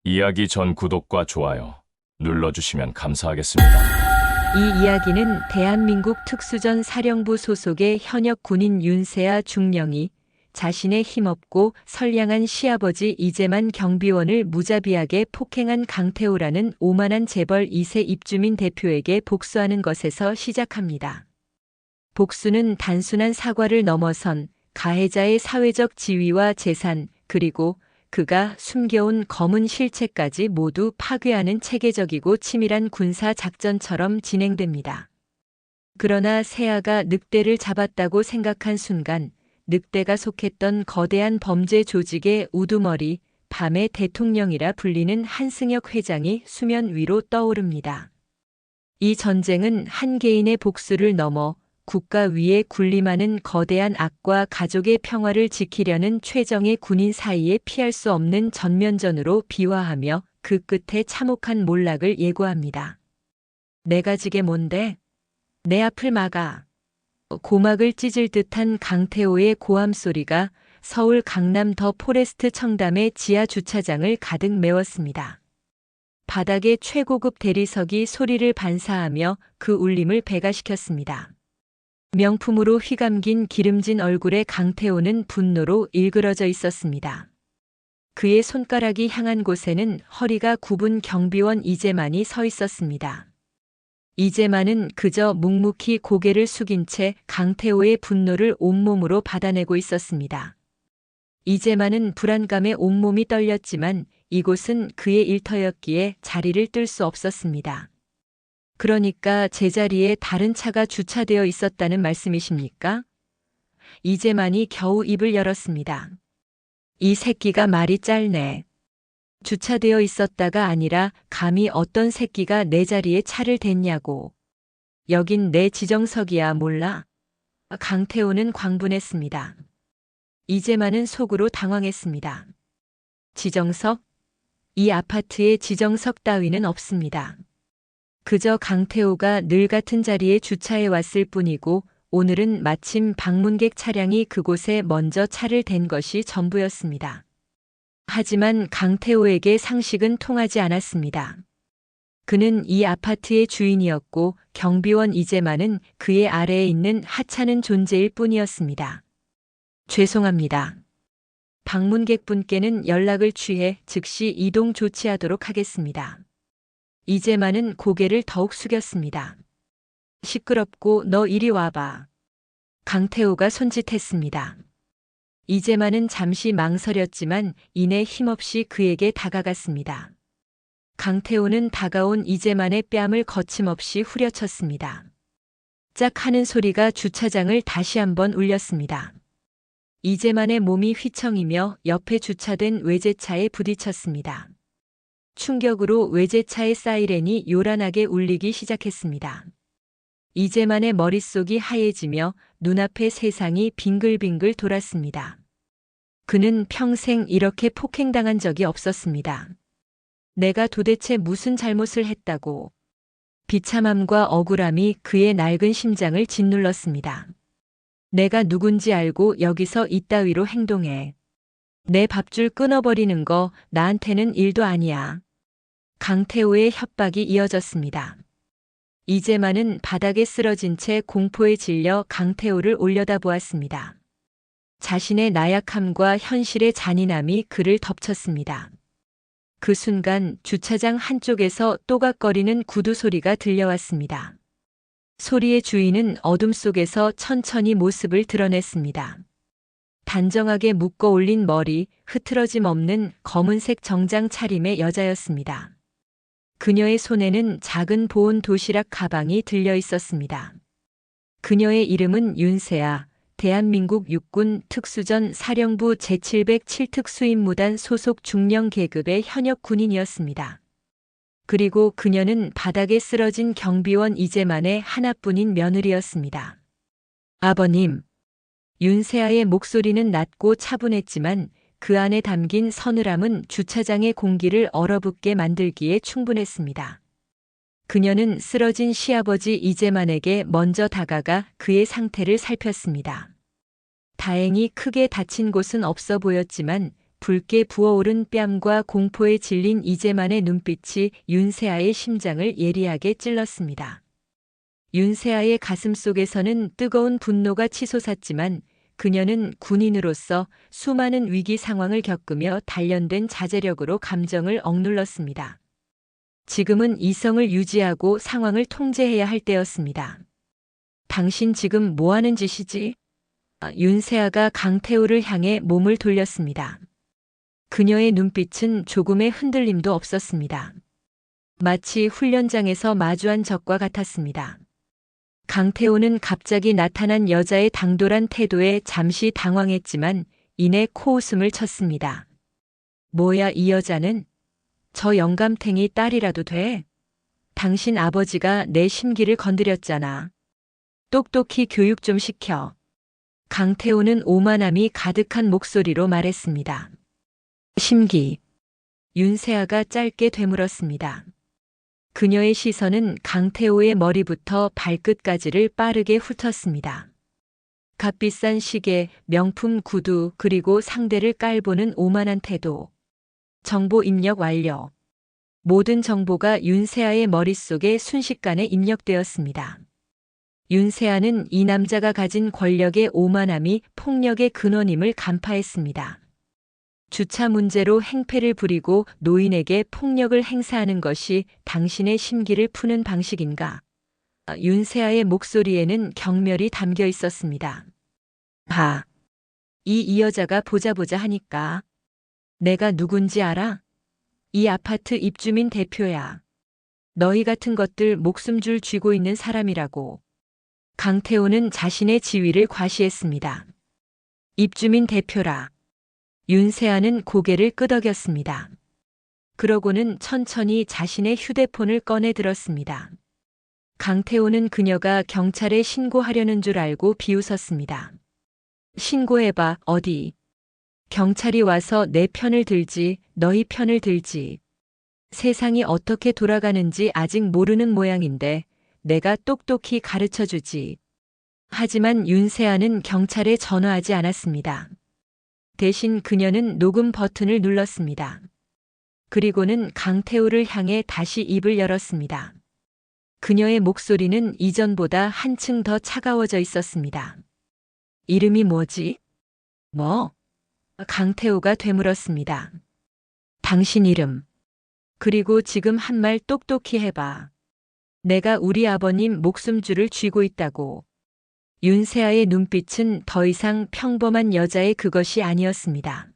이야기 전 구독과 좋아요 눌러주시면 감사하겠습니다. 이 이야기는 대한민국 특수전 사령부 소속의 현역 군인 윤세아 중령이 자신의 힘없고 선량한 시아버지 이재만 경비원을 무자비하게 폭행한 강태호라는 오만한 재벌 2세 입주민 대표에게 복수하는 것에서 시작합니다. 복수는 단순한 사과를 넘어선 가해자의 사회적 지위와 재산, 그리고 그가 숨겨온 검은 실체까지 모두 파괴하는 체계적이고 치밀한 군사 작전처럼 진행됩니다. 그러나 세아가 늑대를 잡았다고 생각한 순간 늑대가 속했던 거대한 범죄 조직의 우두머리, 밤의 대통령이라 불리는 한승혁 회장이 수면 위로 떠오릅니다. 이 전쟁은 한 개인의 복수를 넘어 국가 위에 군림하는 거대한 악과 가족의 평화를 지키려는 최정예 군인 사이에 피할 수 없는 전면전으로 비화하며 그 끝에 참혹한 몰락을 예고합니다. 내가 지게 뭔데? 내 앞을 막아. 고막을 찢을 듯한 강태호의 고함 소리가 서울 강남 더 포레스트 청담의 지하 주차장을 가득 메웠습니다. 바닥에 최고급 대리석이 소리를 반사하며 그 울림을 배가시켰습니다. 명품으로 휘감긴 기름진 얼굴의 강태호는 분노로 일그러져 있었습니다. 그의 손가락이 향한 곳에는 허리가 굽은 경비원 이재만이 서 있었습니다. 이재만은 그저 묵묵히 고개를 숙인 채 강태호의 분노를 온몸으로 받아내고 있었습니다. 이재만은 불안감에 온몸이 떨렸지만 이곳은 그의 일터였기에 자리를 뜰 수 없었습니다. 그러니까 제자리에 다른 차가 주차되어 있었다는 말씀이십니까? 이재만이 겨우 입을 열었습니다. 이 새끼가 말이 짧네. 주차되어 있었다가 아니라 감히 어떤 새끼가 내 자리에 차를 댔냐고. 여긴 내 지정석이야 몰라? 강태호는 광분했습니다. 이재만은 속으로 당황했습니다. 지정석? 이 아파트에 지정석 따위는 없습니다. 그저 강태호가 늘 같은 자리에 주차해 왔을 뿐이고 오늘은 마침 방문객 차량이 그곳에 먼저 차를 댄 것이 전부였습니다. 하지만 강태호에게 상식은 통하지 않았습니다. 그는 이 아파트의 주인이었고 경비원 이재만은 그의 아래에 있는 하찮은 존재일 뿐이었습니다. 죄송합니다. 방문객분께는 연락을 취해 즉시 이동 조치하도록 하겠습니다. 이재만은 고개를 더욱 숙였습니다. 시끄럽고 너 이리 와봐. 강태호가 손짓했습니다. 이재만은 잠시 망설였지만 이내 힘없이 그에게 다가갔습니다. 강태호는 다가온 이재만의 뺨을 거침없이 후려쳤습니다. 짝 하는 소리가 주차장을 다시 한번 울렸습니다. 이재만의 몸이 휘청이며 옆에 주차된 외제차에 부딪혔습니다. 충격으로 외제차의 사이렌이 요란하게 울리기 시작했습니다. 이재만의 머릿속이 하얘지며 눈앞의 세상이 빙글빙글 돌았습니다. 그는 평생 이렇게 폭행당한 적이 없었습니다. 내가 도대체 무슨 잘못을 했다고. 비참함과 억울함이 그의 낡은 심장을 짓눌렀습니다. 내가 누군지 알고 여기서 이따위로 행동해. 내 밥줄 끊어버리는 거 나한테는 일도 아니야. 강태호의 협박이 이어졌습니다. 이재만은 바닥에 쓰러진 채 공포에 질려 강태호를 올려다보았습니다. 자신의 나약함과 현실의 잔인함이 그를 덮쳤습니다. 그 순간 주차장 한쪽에서 또각거리는 구두 소리가 들려왔습니다. 소리의 주인은 어둠 속에서 천천히 모습을 드러냈습니다. 단정하게 묶어 올린 머리, 흐트러짐 없는 검은색 정장 차림의 여자였습니다. 그녀의 손에는 작은 보온 도시락 가방이 들려 있었습니다. 그녀의 이름은 윤세아, 대한민국 육군 특수전 사령부 제707 특수임무단 소속 중령 계급의 현역 군인이었습니다. 그리고 그녀는 바닥에 쓰러진 경비원 이재만의 하나뿐인 며느리였습니다. 아버님. 윤세아의 목소리는 낮고 차분했지만 그 안에 담긴 서늘함은 주차장의 공기를 얼어붙게 만들기에 충분했습니다. 그녀는 쓰러진 시아버지 이재만에게 먼저 다가가 그의 상태를 살폈습니다. 다행히 크게 다친 곳은 없어 보였지만 붉게 부어오른 뺨과 공포에 질린 이재만의 눈빛이 윤세아의 심장을 예리하게 찔렀습니다. 윤세아의 가슴 속에서는 뜨거운 분노가 치솟았지만 그녀는 군인으로서 수많은 위기 상황을 겪으며 단련된 자제력으로 감정을 억눌렀습니다. 지금은 이성을 유지하고 상황을 통제해야 할 때였습니다. 당신 지금 뭐 하는 짓이지? 윤세아가 강태우를 향해 몸을 돌렸습니다. 그녀의 눈빛은 조금의 흔들림도 없었습니다. 마치 훈련장에서 마주한 적과 같았습니다. 강태우는 갑자기 나타난 여자의 당돌한 태도에 잠시 당황했지만 이내 코웃음을 쳤습니다. 뭐야 이 여자는? 저 영감탱이 딸이라도 돼? 당신 아버지가 내 심기를 건드렸잖아. 똑똑히 교육 좀 시켜. 강태우는 오만함이 가득한 목소리로 말했습니다. 심기. 윤세아가 짧게 되물었습니다. 그녀의 시선은 강태우의 머리부터 발끝까지를 빠르게 훑었습니다. 값비싼 시계, 명품 구두, 그리고 상대를 깔보는 오만한 태도. 정보 입력 완료. 모든 정보가 윤세아의 머릿속에 순식간에 입력되었습니다. 윤세아는 이 남자가 가진 권력의 오만함이 폭력의 근원임을 간파했습니다. 주차 문제로 행패를 부리고 노인에게 폭력을 행사하는 것이 당신의 심기를 푸는 방식인가? 윤세아의 목소리에는 경멸이 담겨 있었습니다. 이 여자가 보자 하니까. 내가 누군지 알아? 이 아파트 입주민 대표야. 너희 같은 것들 목숨줄 쥐고 있는 사람이라고. 강태우는 자신의 지위를 과시했습니다. 입주민 대표라. 윤세아는 고개를 끄덕였습니다. 그러고는 천천히 자신의 휴대폰을 꺼내 들었습니다. 강태우는 그녀가 경찰에 신고하려는 줄 알고 비웃었습니다. 신고해봐, 어디. 경찰이 와서 내 편을 들지, 너희 편을 들지. 세상이 어떻게 돌아가는지 아직 모르는 모양인데 내가 똑똑히 가르쳐주지. 하지만 윤세아는 경찰에 전화하지 않았습니다. 대신 그녀는 녹음 버튼을 눌렀습니다. 그리고는 강태우를 향해 다시 입을 열었습니다. 그녀의 목소리는 이전보다 한층 더 차가워져 있었습니다. 이름이 뭐지? 뭐? 강태우가 되물었습니다. 당신 이름. 그리고 지금 한 말 똑똑히 해봐. 내가 우리 아버님 목숨줄을 쥐고 있다고. 윤세아의 눈빛은 더 이상 평범한 여자의 그것이 아니었습니다.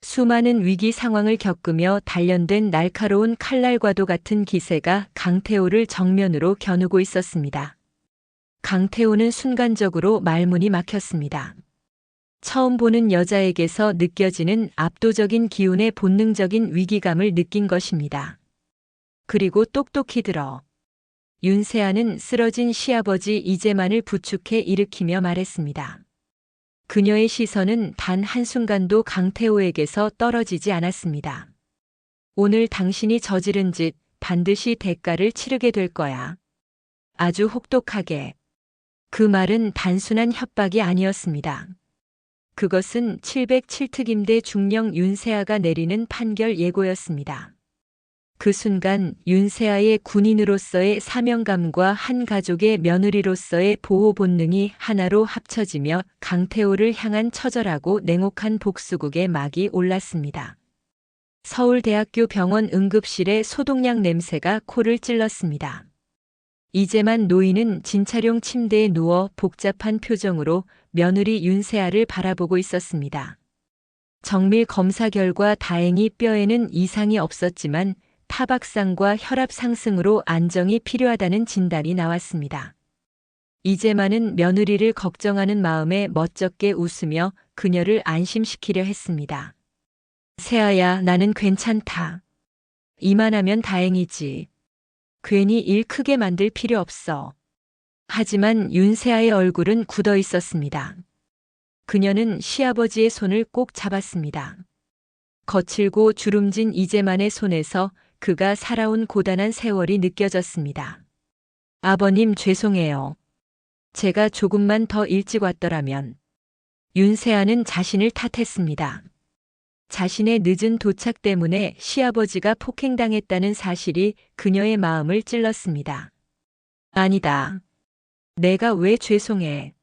수많은 위기 상황을 겪으며 단련된 날카로운 칼날과도 같은 기세가 강태우를 정면으로 겨누고 있었습니다. 강태우는 순간적으로 말문이 막혔습니다. 처음 보는 여자에게서 느껴지는 압도적인 기운의 본능적인 위기감을 느낀 것입니다. 그리고 똑똑히 들어. 윤세아는 쓰러진 시아버지 이재만을 부축해 일으키며 말했습니다. 그녀의 시선은 단 한순간도 강태우에게서 떨어지지 않았습니다. 오늘 당신이 저지른 짓 반드시 대가를 치르게 될 거야. 아주 혹독하게. 그 말은 단순한 협박이 아니었습니다. 그것은 707특임대 중령 윤세아가 내리는 판결 예고였습니다. 그 순간 윤세아의 군인으로서의 사명감과 한 가족의 며느리로서의 보호 본능이 하나로 합쳐지며 강태우를 향한 처절하고 냉혹한 복수국의 막이 올랐습니다. 서울대학교 병원 응급실의 소독약 냄새가 코를 찔렀습니다. 이재만 노인은 진찰용 침대에 누워 복잡한 표정으로 며느리 윤세아를 바라보고 있었습니다. 정밀 검사 결과 다행히 뼈에는 이상이 없었지만 타박상과 혈압 상승으로 안정이 필요하다는 진단이 나왔습니다. 이재만은 며느리를 걱정하는 마음에 멋쩍게 웃으며 그녀를 안심시키려 했습니다. 세아야, 나는 괜찮다. 이만하면 다행이지. 괜히 일 크게 만들 필요 없어. 하지만 윤세아의 얼굴은 굳어 있었습니다. 그녀는 시아버지의 손을 꼭 잡았습니다. 거칠고 주름진 이재만의 손에서 그가 살아온 고단한 세월이 느껴졌습니다. 아버님 죄송해요. 제가 조금만 더 일찍 왔더라면. 윤세아는 자신을 탓했습니다. 자신의 늦은 도착 때문에 시아버지가 폭행당했다는 사실이 그녀의 마음을 찔렀습니다. 아니다. 내가 왜 죄송해.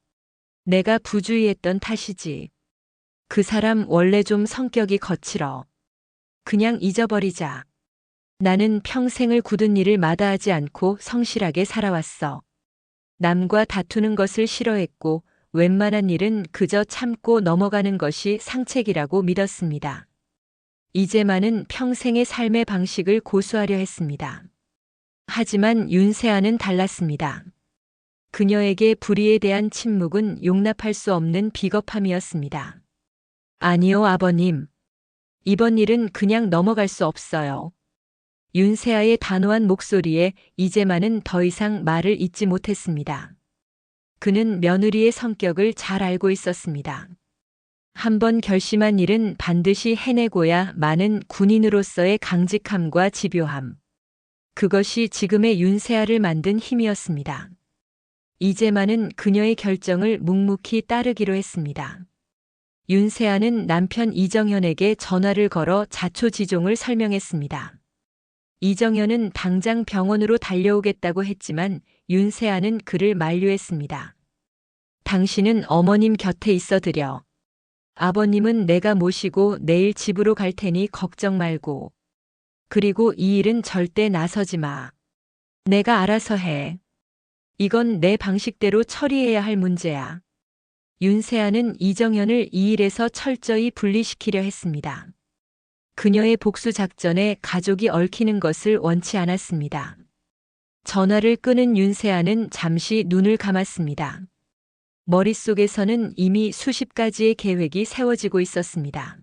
내가 부주의했던 탓이지. 그 사람 원래 좀 성격이 거칠어. 그냥 잊어버리자. 나는 평생을 굳은 일을 마다하지 않고 성실하게 살아왔어. 남과 다투는 것을 싫어했고 웬만한 일은 그저 참고 넘어가는 것이 상책이라고 믿었습니다. 이제만은 평생의 삶의 방식을 고수하려 했습니다. 하지만 윤세아는 달랐습니다. 그녀에게 불의에 대한 침묵은 용납할 수 없는 비겁함이었습니다. 아니요, 아버님. 이번 일은 그냥 넘어갈 수 없어요. 윤세아의 단호한 목소리에 이재만은 더 이상 말을 잇지 못했습니다. 그는 며느리의 성격을 잘 알고 있었습니다. 한번 결심한 일은 반드시 해내고야 마는 군인으로서의 강직함과 집요함. 그것이 지금의 윤세아를 만든 힘이었습니다. 이재만은 그녀의 결정을 묵묵히 따르기로 했습니다. 윤세아는 남편 이정현에게 전화를 걸어 자초지종을 설명했습니다. 이정현은 당장 병원으로 달려오겠다고 했지만 윤세아는 그를 만류했습니다. 당신은 어머님 곁에 있어드려. 아버님은 내가 모시고 내일 집으로 갈 테니 걱정 말고. 그리고 이 일은 절대 나서지 마. 내가 알아서 해. 이건 내 방식대로 처리해야 할 문제야. 윤세아는 이정현을 이 일에서 철저히 분리시키려 했습니다. 그녀의 복수 작전에 가족이 얽히는 것을 원치 않았습니다. 전화를 끊은 윤세아는 잠시 눈을 감았습니다. 머릿속에서는 이미 수십 가지의 계획이 세워지고 있었습니다.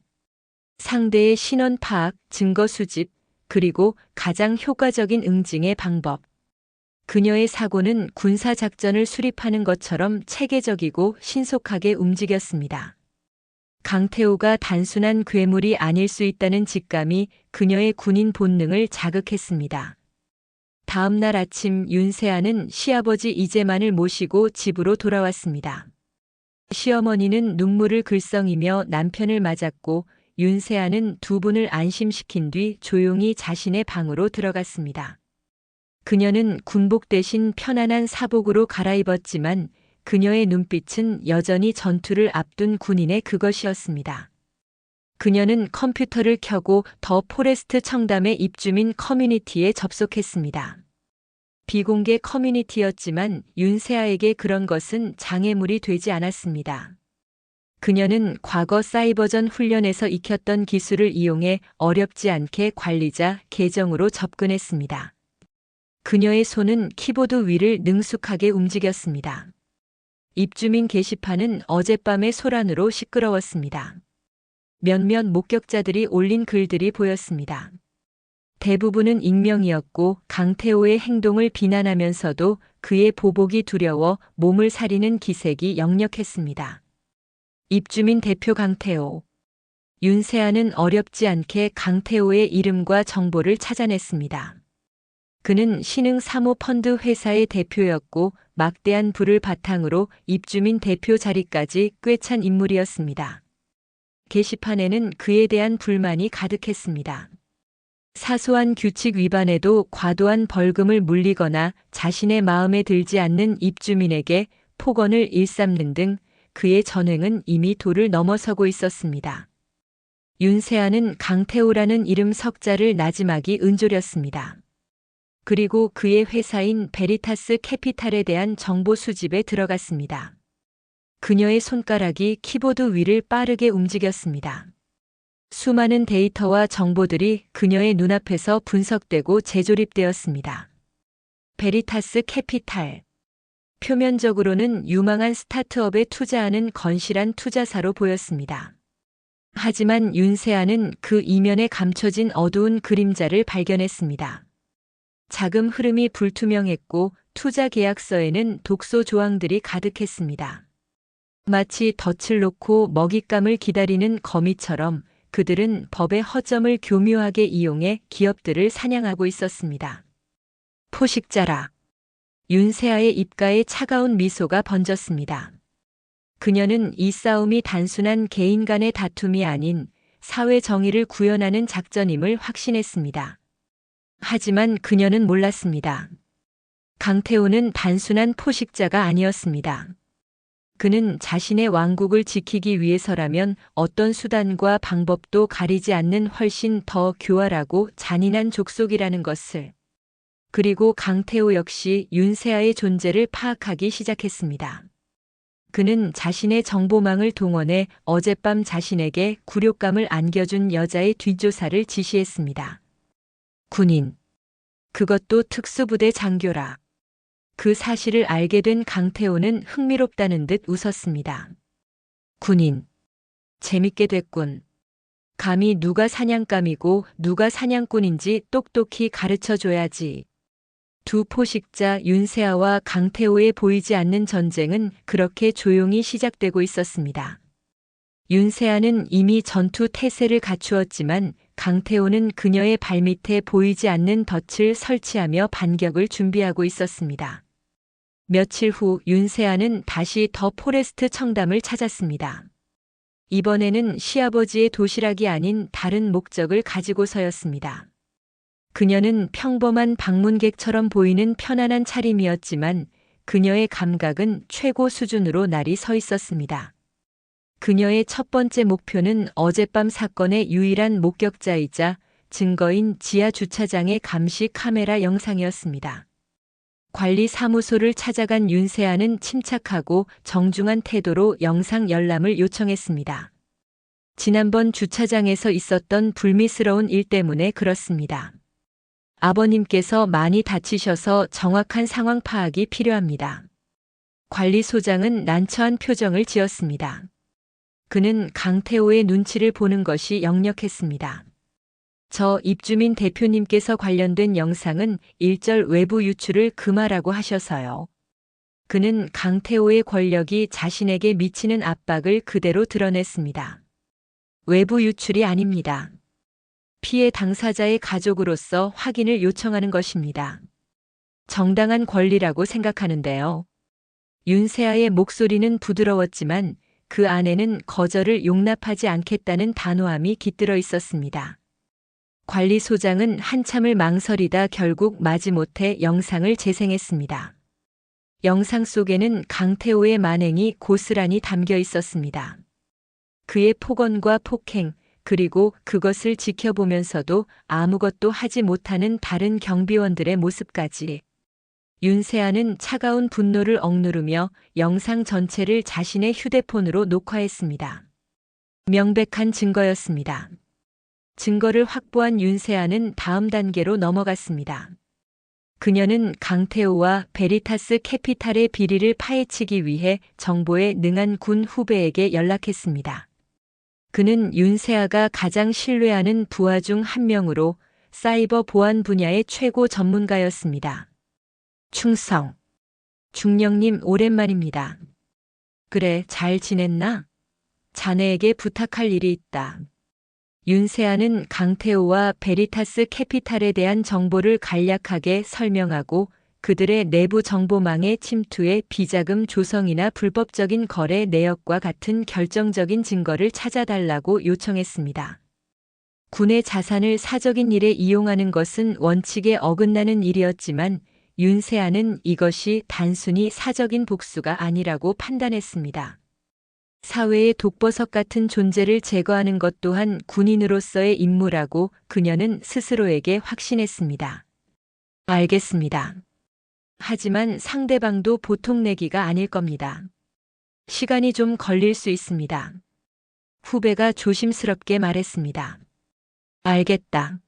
상대의 신원 파악, 증거 수집, 그리고 가장 효과적인 응징의 방법. 그녀의 사고는 군사작전을 수립하는 것처럼 체계적이고 신속하게 움직였습니다. 강태호가 단순한 괴물이 아닐 수 있다는 직감이 그녀의 군인 본능을 자극했습니다. 다음 날 아침 윤세아는 시아버지 이재만을 모시고 집으로 돌아왔습니다. 시어머니는 눈물을 글썽이며 남편을 맞았고 윤세아는 두 분을 안심시킨 뒤 조용히 자신의 방으로 들어갔습니다. 그녀는 군복 대신 편안한 사복으로 갈아입었지만 그녀의 눈빛은 여전히 전투를 앞둔 군인의 그것이었습니다. 그녀는 컴퓨터를 켜고 더 포레스트 청담의 입주민 커뮤니티에 접속했습니다. 비공개 커뮤니티였지만 윤세아에게 그런 것은 장애물이 되지 않았습니다. 그녀는 과거 사이버전 훈련에서 익혔던 기술을 이용해 어렵지 않게 관리자 계정으로 접근했습니다. 그녀의 손은 키보드 위를 능숙하게 움직였습니다. 입주민 게시판은 어젯밤의 소란으로 시끄러웠습니다. 몇몇 목격자들이 올린 글들이 보였습니다. 대부분은 익명이었고 강태호의 행동을 비난하면서도 그의 보복이 두려워 몸을 사리는 기색이 역력했습니다. 입주민 대표 강태호. 윤세아는 어렵지 않게 강태호의 이름과 정보를 찾아냈습니다. 그는 신흥 사모펀드 회사의 대표였고 막대한 부를 바탕으로 입주민 대표 자리까지 꿰찬 인물이었습니다. 게시판에는 그에 대한 불만이 가득했습니다. 사소한 규칙 위반에도 과도한 벌금을 물리거나 자신의 마음에 들지 않는 입주민에게 폭언을 일삼는 등 그의 전횡은 이미 도를 넘어서고 있었습니다. 윤세아는 강태호라는 이름 석자를 나지막이 은조렸습니다. 그리고 그의 회사인 베리타스 캐피탈에 대한 정보 수집에 들어갔습니다. 그녀의 손가락이 키보드 위를 빠르게 움직였습니다. 수많은 데이터와 정보들이 그녀의 눈앞에서 분석되고 재조립되었습니다. 베리타스 캐피탈. 표면적으로는 유망한 스타트업에 투자하는 건실한 투자사로 보였습니다. 하지만 윤세아는 그 이면에 감춰진 어두운 그림자를 발견했습니다. 자금 흐름이 불투명했고 투자 계약서에는 독소 조항들이 가득했습니다. 마치 덫을 놓고 먹잇감을 기다리는 거미처럼 그들은 법의 허점을 교묘하게 이용해 기업들을 사냥하고 있었습니다. 포식자라. 윤세아의 입가에 차가운 미소가 번졌습니다. 그녀는 이 싸움이 단순한 개인 간의 다툼이 아닌 사회 정의를 구현하는 작전임을 확신했습니다. 하지만 그녀는 몰랐습니다. 강태호는 단순한 포식자가 아니었습니다. 그는 자신의 왕국을 지키기 위해서라면 어떤 수단과 방법도 가리지 않는 훨씬 더 교활하고 잔인한 족속이라는 것을, 그리고 강태호 역시 윤세아의 존재를 파악하기 시작했습니다. 그는 자신의 정보망을 동원해 어젯밤 자신에게 굴욕감을 안겨준 여자의 뒷조사를 지시했습니다. 군인. 그것도 특수부대 장교라. 그 사실을 알게 된 강태호는 흥미롭다는 듯 웃었습니다. 군인. 재밌게 됐군. 감히 누가 사냥감이고 누가 사냥꾼인지 똑똑히 가르쳐줘야지. 두 포식자 윤세아와 강태호의 보이지 않는 전쟁은 그렇게 조용히 시작되고 있었습니다. 윤세아는 이미 전투 태세를 갖추었지만 강태호는 그녀의 발밑에 보이지 않는 덫을 설치하며 반격을 준비하고 있었습니다. 며칠 후 윤세아는 다시 더 포레스트 청담을 찾았습니다. 이번에는 시아버지의 도시락이 아닌 다른 목적을 가지고서였습니다. 그녀는 평범한 방문객처럼 보이는 편안한 차림이었지만 그녀의 감각은 최고 수준으로 날이 서 있었습니다. 그녀의 첫 번째 목표는 어젯밤 사건의 유일한 목격자이자 증거인 지하 주차장의 감시 카메라 영상이었습니다. 관리 사무소를 찾아간 윤세아는 침착하고 정중한 태도로 영상 열람을 요청했습니다. 지난번 주차장에서 있었던 불미스러운 일 때문에 그렇습니다. 아버님께서 많이 다치셔서 정확한 상황 파악이 필요합니다. 관리소장은 난처한 표정을 지었습니다. 그는 강태호의 눈치를 보는 것이 역력했습니다. 저 입주민 대표님께서 관련된 영상은 일절 외부 유출을 금하라고 하셔서요. 그는 강태호의 권력이 자신에게 미치는 압박을 그대로 드러냈습니다. 외부 유출이 아닙니다. 피해 당사자의 가족으로서 확인을 요청하는 것입니다. 정당한 권리라고 생각하는데요. 윤세아의 목소리는 부드러웠지만 그 안에는 거절을 용납하지 않겠다는 단호함이 깃들어 있었습니다. 관리소장은 한참을 망설이다 결국 마지못해 영상을 재생했습니다. 영상 속에는 강태호의 만행이 고스란히 담겨 있었습니다. 그의 폭언과 폭행, 그리고 그것을 지켜보면서도 아무것도 하지 못하는 다른 경비원들의 모습까지. 윤세아는 차가운 분노를 억누르며 영상 전체를 자신의 휴대폰으로 녹화했습니다. 명백한 증거였습니다. 증거를 확보한 윤세아는 다음 단계로 넘어갔습니다. 그녀는 강태호와 베리타스 캐피탈의 비리를 파헤치기 위해 정보에 능한 군 후배에게 연락했습니다. 그는 윤세아가 가장 신뢰하는 부하 중 한 명으로 사이버 보안 분야의 최고 전문가였습니다. 충성. 중령님 오랜만입니다. 그래, 잘 지냈나? 자네에게 부탁할 일이 있다. 윤세아는 강태호와 베리타스 캐피탈에 대한 정보를 간략하게 설명하고 그들의 내부 정보망의 침투에 비자금 조성이나 불법적인 거래 내역과 같은 결정적인 증거를 찾아달라고 요청했습니다. 군의 자산을 사적인 일에 이용하는 것은 원칙에 어긋나는 일이었지만 윤세아는 이것이 단순히 사적인 복수가 아니라고 판단했습니다. 사회의 독버섯 같은 존재를 제거하는 것 또한 군인으로서의 임무라고 그녀는 스스로에게 확신했습니다. 알겠습니다. 하지만 상대방도 보통 내기가 아닐 겁니다. 시간이 좀 걸릴 수 있습니다. 후배가 조심스럽게 말했습니다. 알겠다.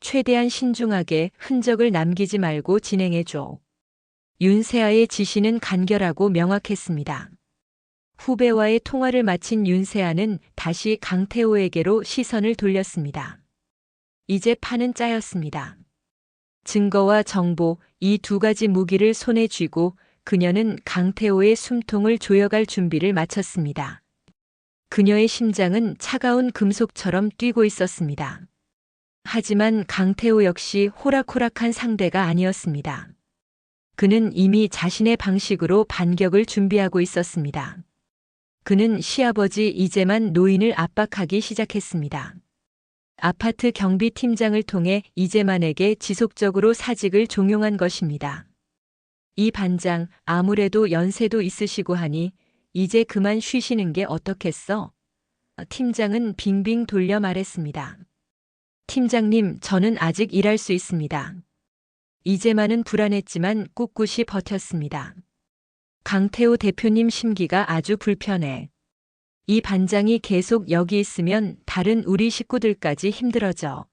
최대한 신중하게 흔적을 남기지 말고 진행해줘. 윤세아의 지시는 간결하고 명확했습니다. 후배와의 통화를 마친 윤세아는 다시 강태호에게로 시선을 돌렸습니다. 이제 판은 짜였습니다. 증거와 정보, 이 두 가지 무기를 손에 쥐고 그녀는 강태호의 숨통을 조여갈 준비를 마쳤습니다. 그녀의 심장은 차가운 금속처럼 뛰고 있었습니다. 하지만 강태호 역시 호락호락한 상대가 아니었습니다. 그는 이미 자신의 방식으로 반격을 준비하고 있었습니다. 그는 시아버지 이재만 노인을 압박하기 시작했습니다. 아파트 경비팀장을 통해 이재만에게 지속적으로 사직을 종용한 것입니다. 이 반장, 아무래도 연세도 있으시고 하니 이제 그만 쉬시는 게 어떻겠어? 팀장은 빙빙 돌려 말했습니다. 팀장님, 저는 아직 일할 수 있습니다. 이재만은 불안했지만 꿋꿋이 버텼습니다. 강태호 대표님 심기가 아주 불편해. 이 반장이 계속 여기 있으면 다른 우리 식구들까지 힘들어져.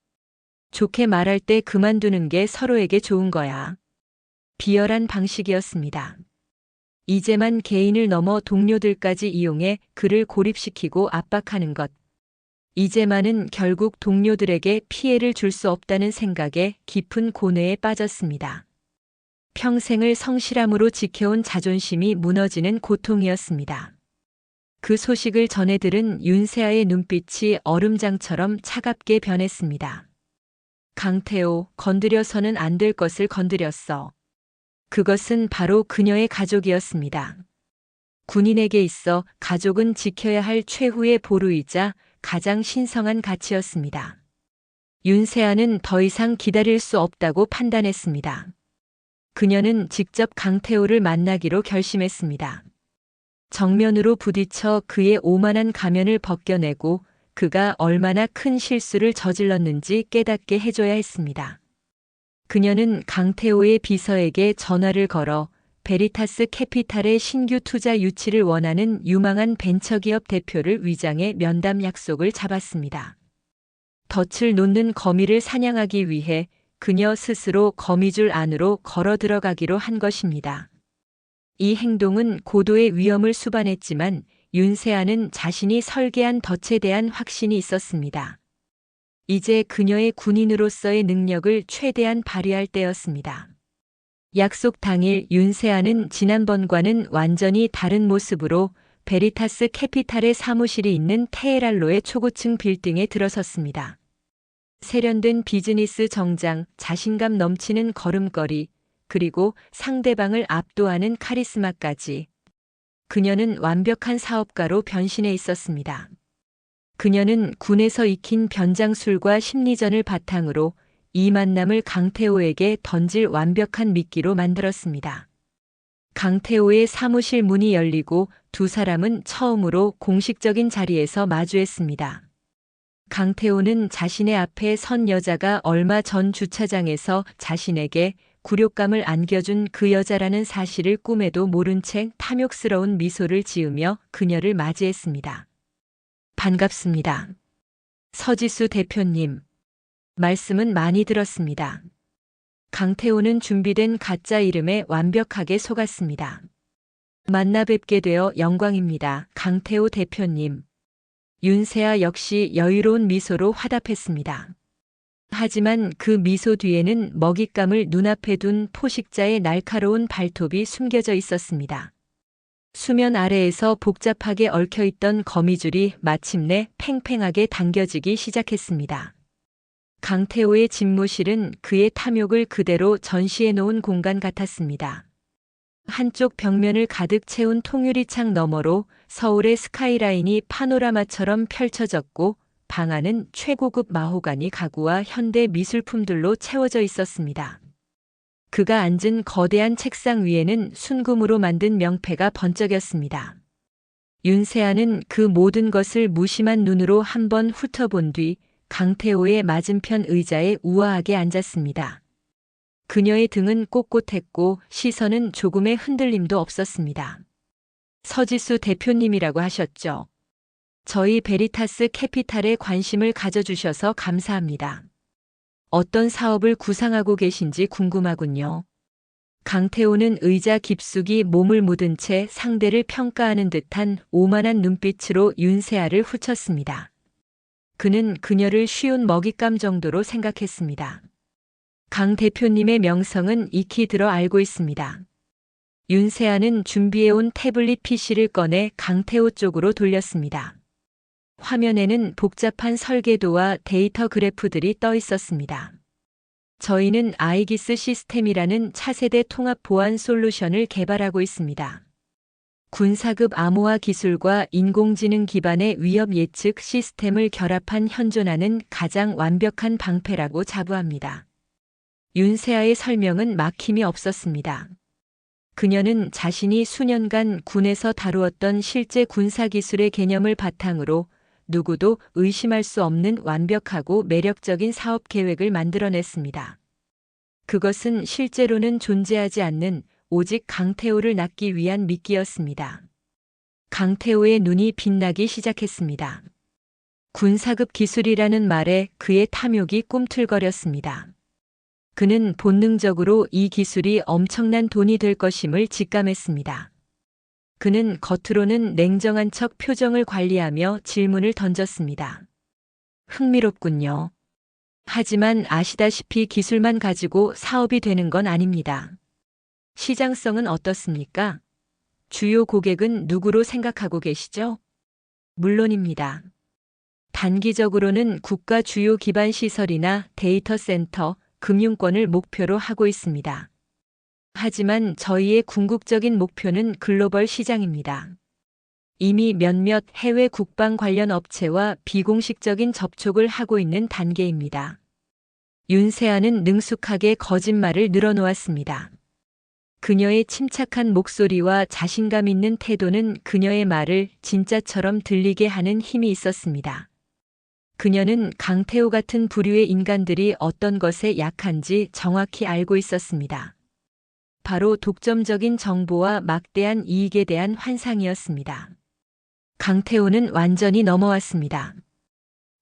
좋게 말할 때 그만두는 게 서로에게 좋은 거야. 비열한 방식이었습니다. 이제만 개인을 넘어 동료들까지 이용해 그를 고립시키고 압박하는 것. 이재만은 결국 동료들에게 피해를 줄 수 없다는 생각에 깊은 고뇌에 빠졌습니다. 평생을 성실함으로 지켜온 자존심이 무너지는 고통이었습니다. 그 소식을 전해 들은 윤세아의 눈빛이 얼음장처럼 차갑게 변했습니다. 강태호, 건드려서는 안 될 것을 건드렸어. 그것은 바로 그녀의 가족이었습니다. 군인에게 있어 가족은 지켜야 할 최후의 보루이자 가장 신성한 가치였습니다. 윤세아는 더 이상 기다릴 수 없다고 판단했습니다. 그녀는 직접 강태호를 만나기로 결심했습니다. 정면으로 부딪혀 그의 오만한 가면을 벗겨내고 그가 얼마나 큰 실수를 저질렀는지 깨닫게 해줘야 했습니다. 그녀는 강태호의 비서에게 전화를 걸어 베리타스 캐피탈의 신규 투자 유치를 원하는 유망한 벤처기업 대표를 위장해 면담 약속을 잡았습니다. 덫을 놓는 거미를 사냥하기 위해 그녀 스스로 거미줄 안으로 걸어 들어가기로 한 것입니다. 이 행동은 고도의 위험을 수반했지만 윤세아는 자신이 설계한 덫에 대한 확신이 있었습니다. 이제 그녀의 군인으로서의 능력을 최대한 발휘할 때였습니다. 약속 당일 윤세아는 지난번과는 완전히 다른 모습으로 베리타스 캐피탈의 사무실이 있는 테헤랄로의 초고층 빌딩에 들어섰습니다. 세련된 비즈니스 정장, 자신감 넘치는 걸음걸이, 그리고 상대방을 압도하는 카리스마까지. 그녀는 완벽한 사업가로 변신해 있었습니다. 그녀는 군에서 익힌 변장술과 심리전을 바탕으로 이 만남을 강태호에게 던질 완벽한 미끼로 만들었습니다. 강태호의 사무실 문이 열리고 두 사람은 처음으로 공식적인 자리에서 마주했습니다. 강태호는 자신의 앞에 선 여자가 얼마 전 주차장에서 자신에게 굴욕감을 안겨준 그 여자라는 사실을 꿈에도 모른 채 탐욕스러운 미소를 지으며 그녀를 맞이했습니다. 반갑습니다. 서지수 대표님. 말씀은 많이 들었습니다. 강태호는 준비된 가짜 이름에 완벽하게 속았습니다. 만나 뵙게 되어 영광입니다. 강태호 대표님. 윤세아 역시 여유로운 미소로 화답했습니다. 하지만 그 미소 뒤에는 먹잇감을 눈앞에 둔 포식자의 날카로운 발톱이 숨겨져 있었습니다. 수면 아래에서 복잡하게 얽혀있던 거미줄이 마침내 팽팽하게 당겨지기 시작했습니다. 강태호의 집무실은 그의 탐욕을 그대로 전시해 놓은 공간 같았습니다. 한쪽 벽면을 가득 채운 통유리창 너머로 서울의 스카이라인이 파노라마처럼 펼쳐졌고 방 안은 최고급 마호가니 가구와 현대 미술품들로 채워져 있었습니다. 그가 앉은 거대한 책상 위에는 순금으로 만든 명패가 번쩍였습니다. 윤세아는 그 모든 것을 무심한 눈으로 한번 훑어본 뒤 강태호의 맞은편 의자에 우아하게 앉았습니다. 그녀의 등은 꼿꼿했고 시선은 조금의 흔들림도 없었습니다. 서지수 대표님이라고 하셨죠. 저희 베리타스 캐피탈에 관심을 가져주셔서 감사합니다. 어떤 사업을 구상하고 계신지 궁금하군요. 강태호는 의자 깊숙이 몸을 묻은 채 상대를 평가하는 듯한 오만한 눈빛으로 윤세아를 훑었습니다. 그는 그녀를 쉬운 먹잇감 정도로 생각했습니다. 강 대표님의 명성은 익히 들어 알고 있습니다. 윤세아는 준비해온 태블릿 PC를 꺼내 강태호 쪽으로 돌렸습니다. 화면에는 복잡한 설계도와 데이터 그래프들이 떠 있었습니다. 저희는 아이기스 시스템이라는 차세대 통합 보안 솔루션을 개발하고 있습니다. 군사급 암호화 기술과 인공지능 기반의 위협 예측 시스템을 결합한 현존하는 가장 완벽한 방패라고 자부합니다. 윤세아의 설명은 막힘이 없었습니다. 그녀는 자신이 수년간 군에서 다루었던 실제 군사기술의 개념을 바탕으로 누구도 의심할 수 없는 완벽하고 매력적인 사업 계획을 만들어냈습니다. 그것은 실제로는 존재하지 않는 오직 강태호를 낳기 위한 미끼였습니다. 강태호의 눈이 빛나기 시작했습니다. 군사급 기술이라는 말에 그의 탐욕이 꿈틀거렸습니다. 그는 본능적으로 이 기술이 엄청난 돈이 될 것임을 직감했습니다. 그는 겉으로는 냉정한 척 표정을 관리하며 질문을 던졌습니다. 흥미롭군요. 하지만 아시다시피 기술만 가지고 사업이 되는 건 아닙니다. 시장성은 어떻습니까? 주요 고객은 누구로 생각하고 계시죠? 물론입니다. 단기적으로는 국가 주요 기반 시설이나 데이터 센터, 금융권을 목표로 하고 있습니다. 하지만 저희의 궁극적인 목표는 글로벌 시장입니다. 이미 몇몇 해외 국방 관련 업체와 비공식적인 접촉을 하고 있는 단계입니다. 윤세아는 능숙하게 거짓말을 늘어놓았습니다. 그녀의 침착한 목소리와 자신감 있는 태도는 그녀의 말을 진짜처럼 들리게 하는 힘이 있었습니다. 그녀는 강태호 같은 부류의 인간들이 어떤 것에 약한지 정확히 알고 있었습니다. 바로 독점적인 정보와 막대한 이익에 대한 환상이었습니다. 강태호는 완전히 넘어왔습니다.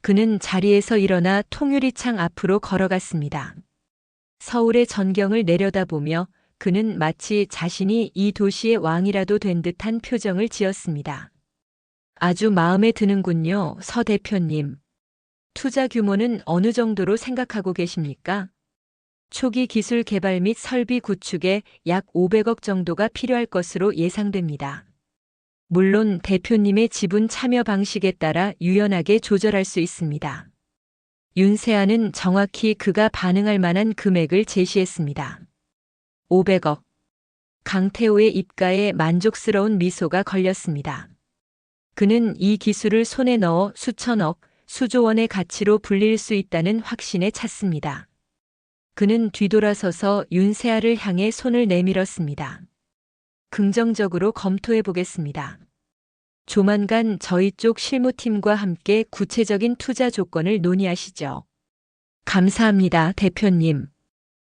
그는 자리에서 일어나 통유리창 앞으로 걸어갔습니다. 서울의 전경을 내려다보며 그는 마치 자신이 이 도시의 왕이라도 된 듯한 표정을 지었습니다. 아주 마음에 드는군요, 서 대표님. 투자 규모는 어느 정도로 생각하고 계십니까? 초기 기술 개발 및 설비 구축에 약 500억 정도가 필요할 것으로 예상됩니다. 물론 대표님의 지분 참여 방식에 따라 유연하게 조절할 수 있습니다. 윤세아는 정확히 그가 반응할 만한 금액을 제시했습니다. 500억. 강태호의 입가에 만족스러운 미소가 걸렸습니다. 그는 이 기술을 손에 넣어 수천억, 수조 원의 가치로 불릴 수 있다는 확신에 찼습니다. 그는 뒤돌아서서 윤세아를 향해 손을 내밀었습니다. 긍정적으로 검토해 보겠습니다. 조만간 저희 쪽 실무팀과 함께 구체적인 투자 조건을 논의하시죠. 감사합니다, 대표님.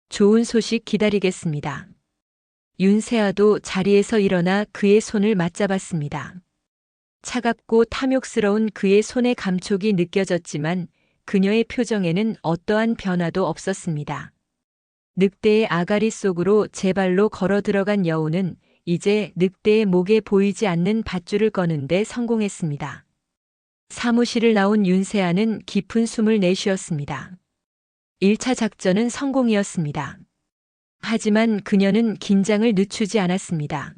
좋은 소식 기다리겠습니다. 윤세아도 자리에서 일어나 그의 손을 맞잡았습니다. 차갑고 탐욕스러운 그의 손의 감촉이 느껴졌지만 그녀의 표정에는 어떠한 변화도 없었습니다. 늑대의 아가리 속으로 제 발로 걸어 들어간 여우는 이제 늑대의 목에 보이지 않는 밧줄을 꺼는데 성공했습니다. 사무실을 나온 윤세아는 깊은 숨을 내쉬었습니다. 1차 작전은 성공이었습니다. 하지만 그녀는 긴장을 늦추지 않았습니다.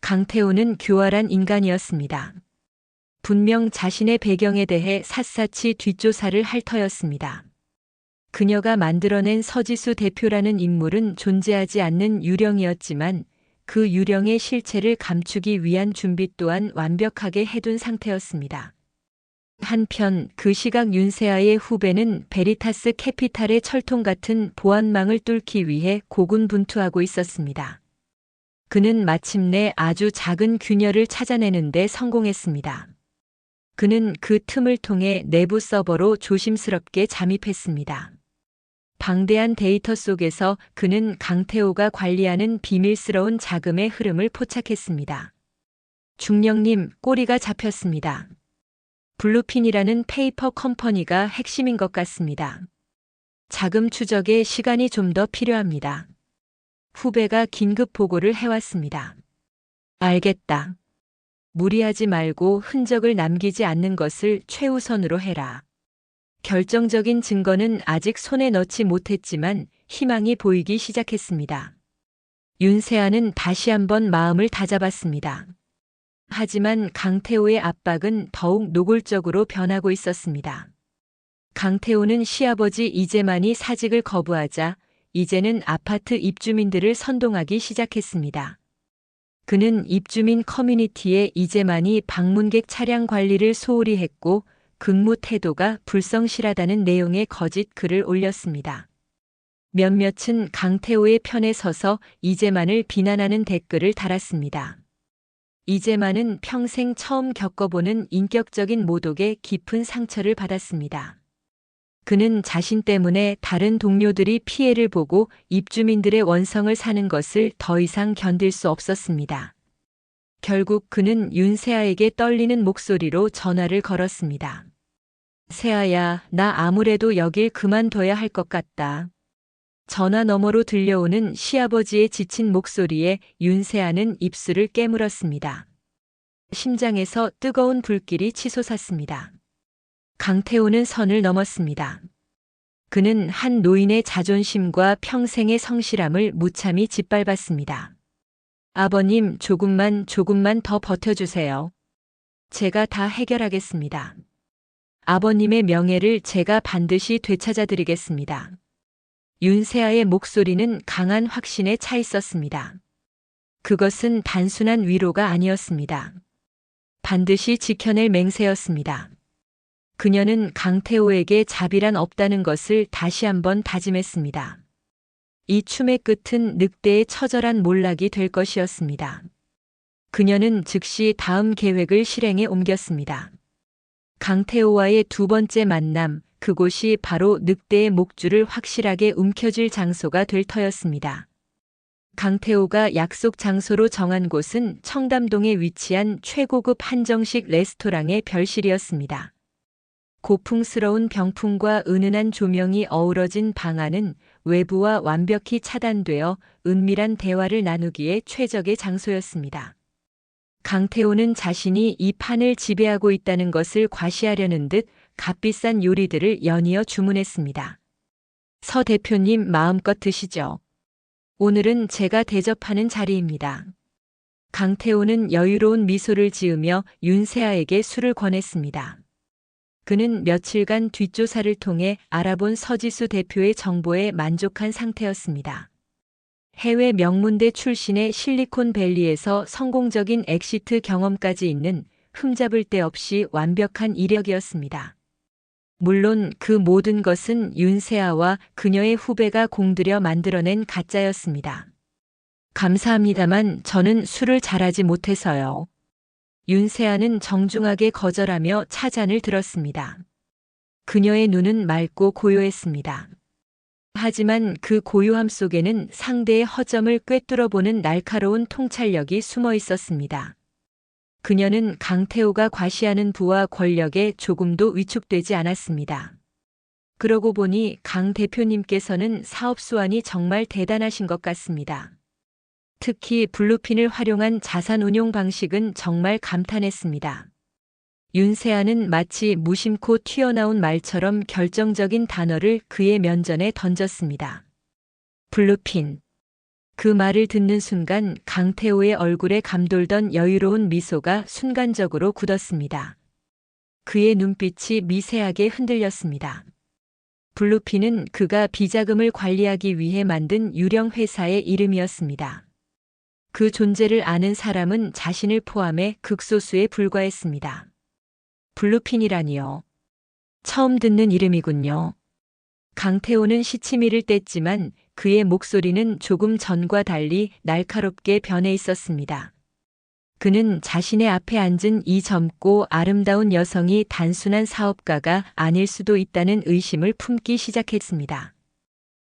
강태호는 교활한 인간이었습니다. 분명 자신의 배경에 대해 샅샅이 뒷조사를 할 터였습니다. 그녀가 만들어낸 서지수 대표라는 인물은 존재하지 않는 유령이었지만 그 유령의 실체를 감추기 위한 준비 또한 완벽하게 해둔 상태였습니다. 한편 그 시각 윤세아의 후배는 베리타스 캐피탈의 철통 같은 보안망을 뚫기 위해 고군분투하고 있었습니다. 그는 마침내 아주 작은 균열을 찾아내는 데 성공했습니다. 그는 그 틈을 통해 내부 서버로 조심스럽게 잠입했습니다. 방대한 데이터 속에서 그는 강태호가 관리하는 비밀스러운 자금의 흐름을 포착했습니다. 중령님, 꼬리가 잡혔습니다. 블루핀이라는 페이퍼 컴퍼니가 핵심인 것 같습니다. 자금 추적에 시간이 좀 더 필요합니다. 후배가 긴급 보고를 해왔습니다. 알겠다. 무리하지 말고 흔적을 남기지 않는 것을 최우선으로 해라. 결정적인 증거는 아직 손에 넣지 못했지만 희망이 보이기 시작했습니다. 윤세아는 다시 한번 마음을 다잡았습니다. 하지만 강태호의 압박은 더욱 노골적으로 변하고 있었습니다. 강태호는 시아버지 이재만이 사직을 거부하자 이제는 아파트 입주민들을 선동하기 시작했습니다. 그는 입주민 커뮤니티에 이재만이 방문객 차량 관리를 소홀히 했고 근무 태도가 불성실하다는 내용의 거짓 글을 올렸습니다. 몇몇은 강태호의 편에 서서 이재만을 비난하는 댓글을 달았습니다. 이재만은 평생 처음 겪어보는 인격적인 모독에 깊은 상처를 받았습니다. 그는 자신 때문에 다른 동료들이 피해를 보고 입주민들의 원성을 사는 것을 더 이상 견딜 수 없었습니다. 결국 그는 윤세아에게 떨리는 목소리로 전화를 걸었습니다. 세아야, 나 아무래도 여길 그만둬야 할 것 같다. 전화 너머로 들려오는 시아버지의 지친 목소리에 윤세아는 입술을 깨물었습니다. 심장에서 뜨거운 불길이 치솟았습니다. 강태호는 선을 넘었습니다. 그는 한 노인의 자존심과 평생의 성실함을 무참히 짓밟았습니다. 아버님, 조금만 더 버텨주세요. 제가 다 해결하겠습니다. 아버님의 명예를 제가 반드시 되찾아드리겠습니다. 윤세아의 목소리는 강한 확신에 차 있었습니다. 그것은 단순한 위로가 아니었습니다. 반드시 지켜낼 맹세였습니다. 그녀는 강태호에게 자비란 없다는 것을 다시 한번 다짐했습니다. 이 춤의 끝은 늑대의 처절한 몰락이 될 것이었습니다. 그녀는 즉시 다음 계획을 실행에 옮겼습니다. 강태호와의 두 번째 만남, 그곳이 바로 늑대의 목줄을 확실하게 움켜쥘 장소가 될 터였습니다. 강태호가 약속 장소로 정한 곳은 청담동에 위치한 최고급 한정식 레스토랑의 별실이었습니다. 고풍스러운 병풍과 은은한 조명이 어우러진 방 안은 외부와 완벽히 차단되어 은밀한 대화를 나누기에 최적의 장소였습니다. 강태호는 자신이 이 판을 지배하고 있다는 것을 과시하려는 듯 값비싼 요리들을 연이어 주문했습니다. 서 대표님 마음껏 드시죠. 오늘은 제가 대접하는 자리입니다. 강태호는 여유로운 미소를 지으며 윤세아에게 술을 권했습니다. 그는 며칠간 뒷조사를 통해 알아본 서지수 대표의 정보에 만족한 상태였습니다. 해외 명문대 출신의 실리콘밸리에서 성공적인 엑시트 경험까지 있는 흠잡을 데 없이 완벽한 이력이었습니다. 물론 그 모든 것은 윤세아와 그녀의 후배가 공들여 만들어낸 가짜였습니다. 감사합니다만 저는 술을 잘하지 못해서요. 윤세아는 정중하게 거절하며 차잔을 들었습니다. 그녀의 눈은 맑고 고요했습니다. 하지만 그 고요함 속에는 상대의 허점을 꿰뚫어보는 날카로운 통찰력이 숨어 있었습니다. 그녀는 강태호가 과시하는 부와 권력에 조금도 위축되지 않았습니다. 그러고 보니 강 대표님께서는 사업 수완이 정말 대단하신 것 같습니다. 특히 블루핀을 활용한 자산 운용 방식은 정말 감탄했습니다. 윤세아는 마치 무심코 튀어나온 말처럼 결정적인 단어를 그의 면전에 던졌습니다. 블루핀. 그 말을 듣는 순간 강태호의 얼굴에 감돌던 여유로운 미소가 순간적으로 굳었습니다. 그의 눈빛이 미세하게 흔들렸습니다. 블루핀은 그가 비자금을 관리하기 위해 만든 유령 회사의 이름이었습니다. 그 존재를 아는 사람은 자신을 포함해 극소수에 불과했습니다. 블루핀이라니요. 처음 듣는 이름이군요. 강태호는 시치미를 뗐지만 그의 목소리는 조금 전과 달리 날카롭게 변해 있었습니다. 그는 자신의 앞에 앉은 이 젊고 아름다운 여성이 단순한 사업가가 아닐 수도 있다는 의심을 품기 시작했습니다.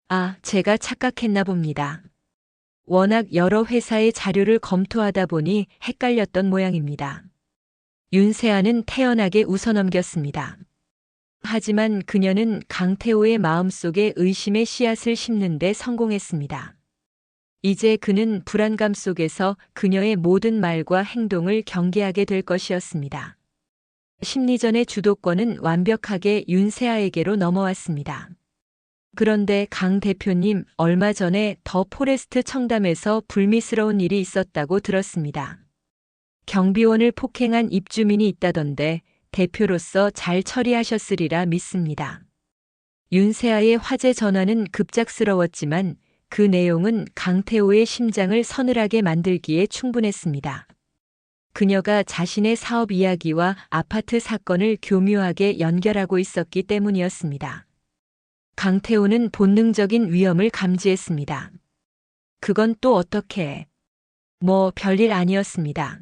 아, 제가 착각했나 봅니다. 워낙 여러 회사의 자료를 검토하다 보니 헷갈렸던 모양입니다. 윤세아는 태연하게 웃어넘겼습니다. 하지만 그녀는 강태호의 마음속에 의심의 씨앗을 심는 데 성공했습니다. 이제 그는 불안감 속에서 그녀의 모든 말과 행동을 경계하게 될 것이었습니다. 심리전의 주도권은 완벽하게 윤세아에게로 넘어왔습니다. 그런데 강 대표님, 얼마 전에 더 포레스트 청담에서 불미스러운 일이 있었다고 들었습니다. 경비원을 폭행한 입주민이 있다던데 대표로서 잘 처리하셨으리라 믿습니다. 윤세아의 화제 전화는 급작스러웠지만 그 내용은 강태호의 심장을 서늘하게 만들기에 충분했습니다. 그녀가 자신의 사업 이야기와 아파트 사건을 교묘하게 연결하고 있었기 때문이었습니다. 강태호는 본능적인 위험을 감지했습니다. 그건 또 어떻게? 뭐 별일 아니었습니다.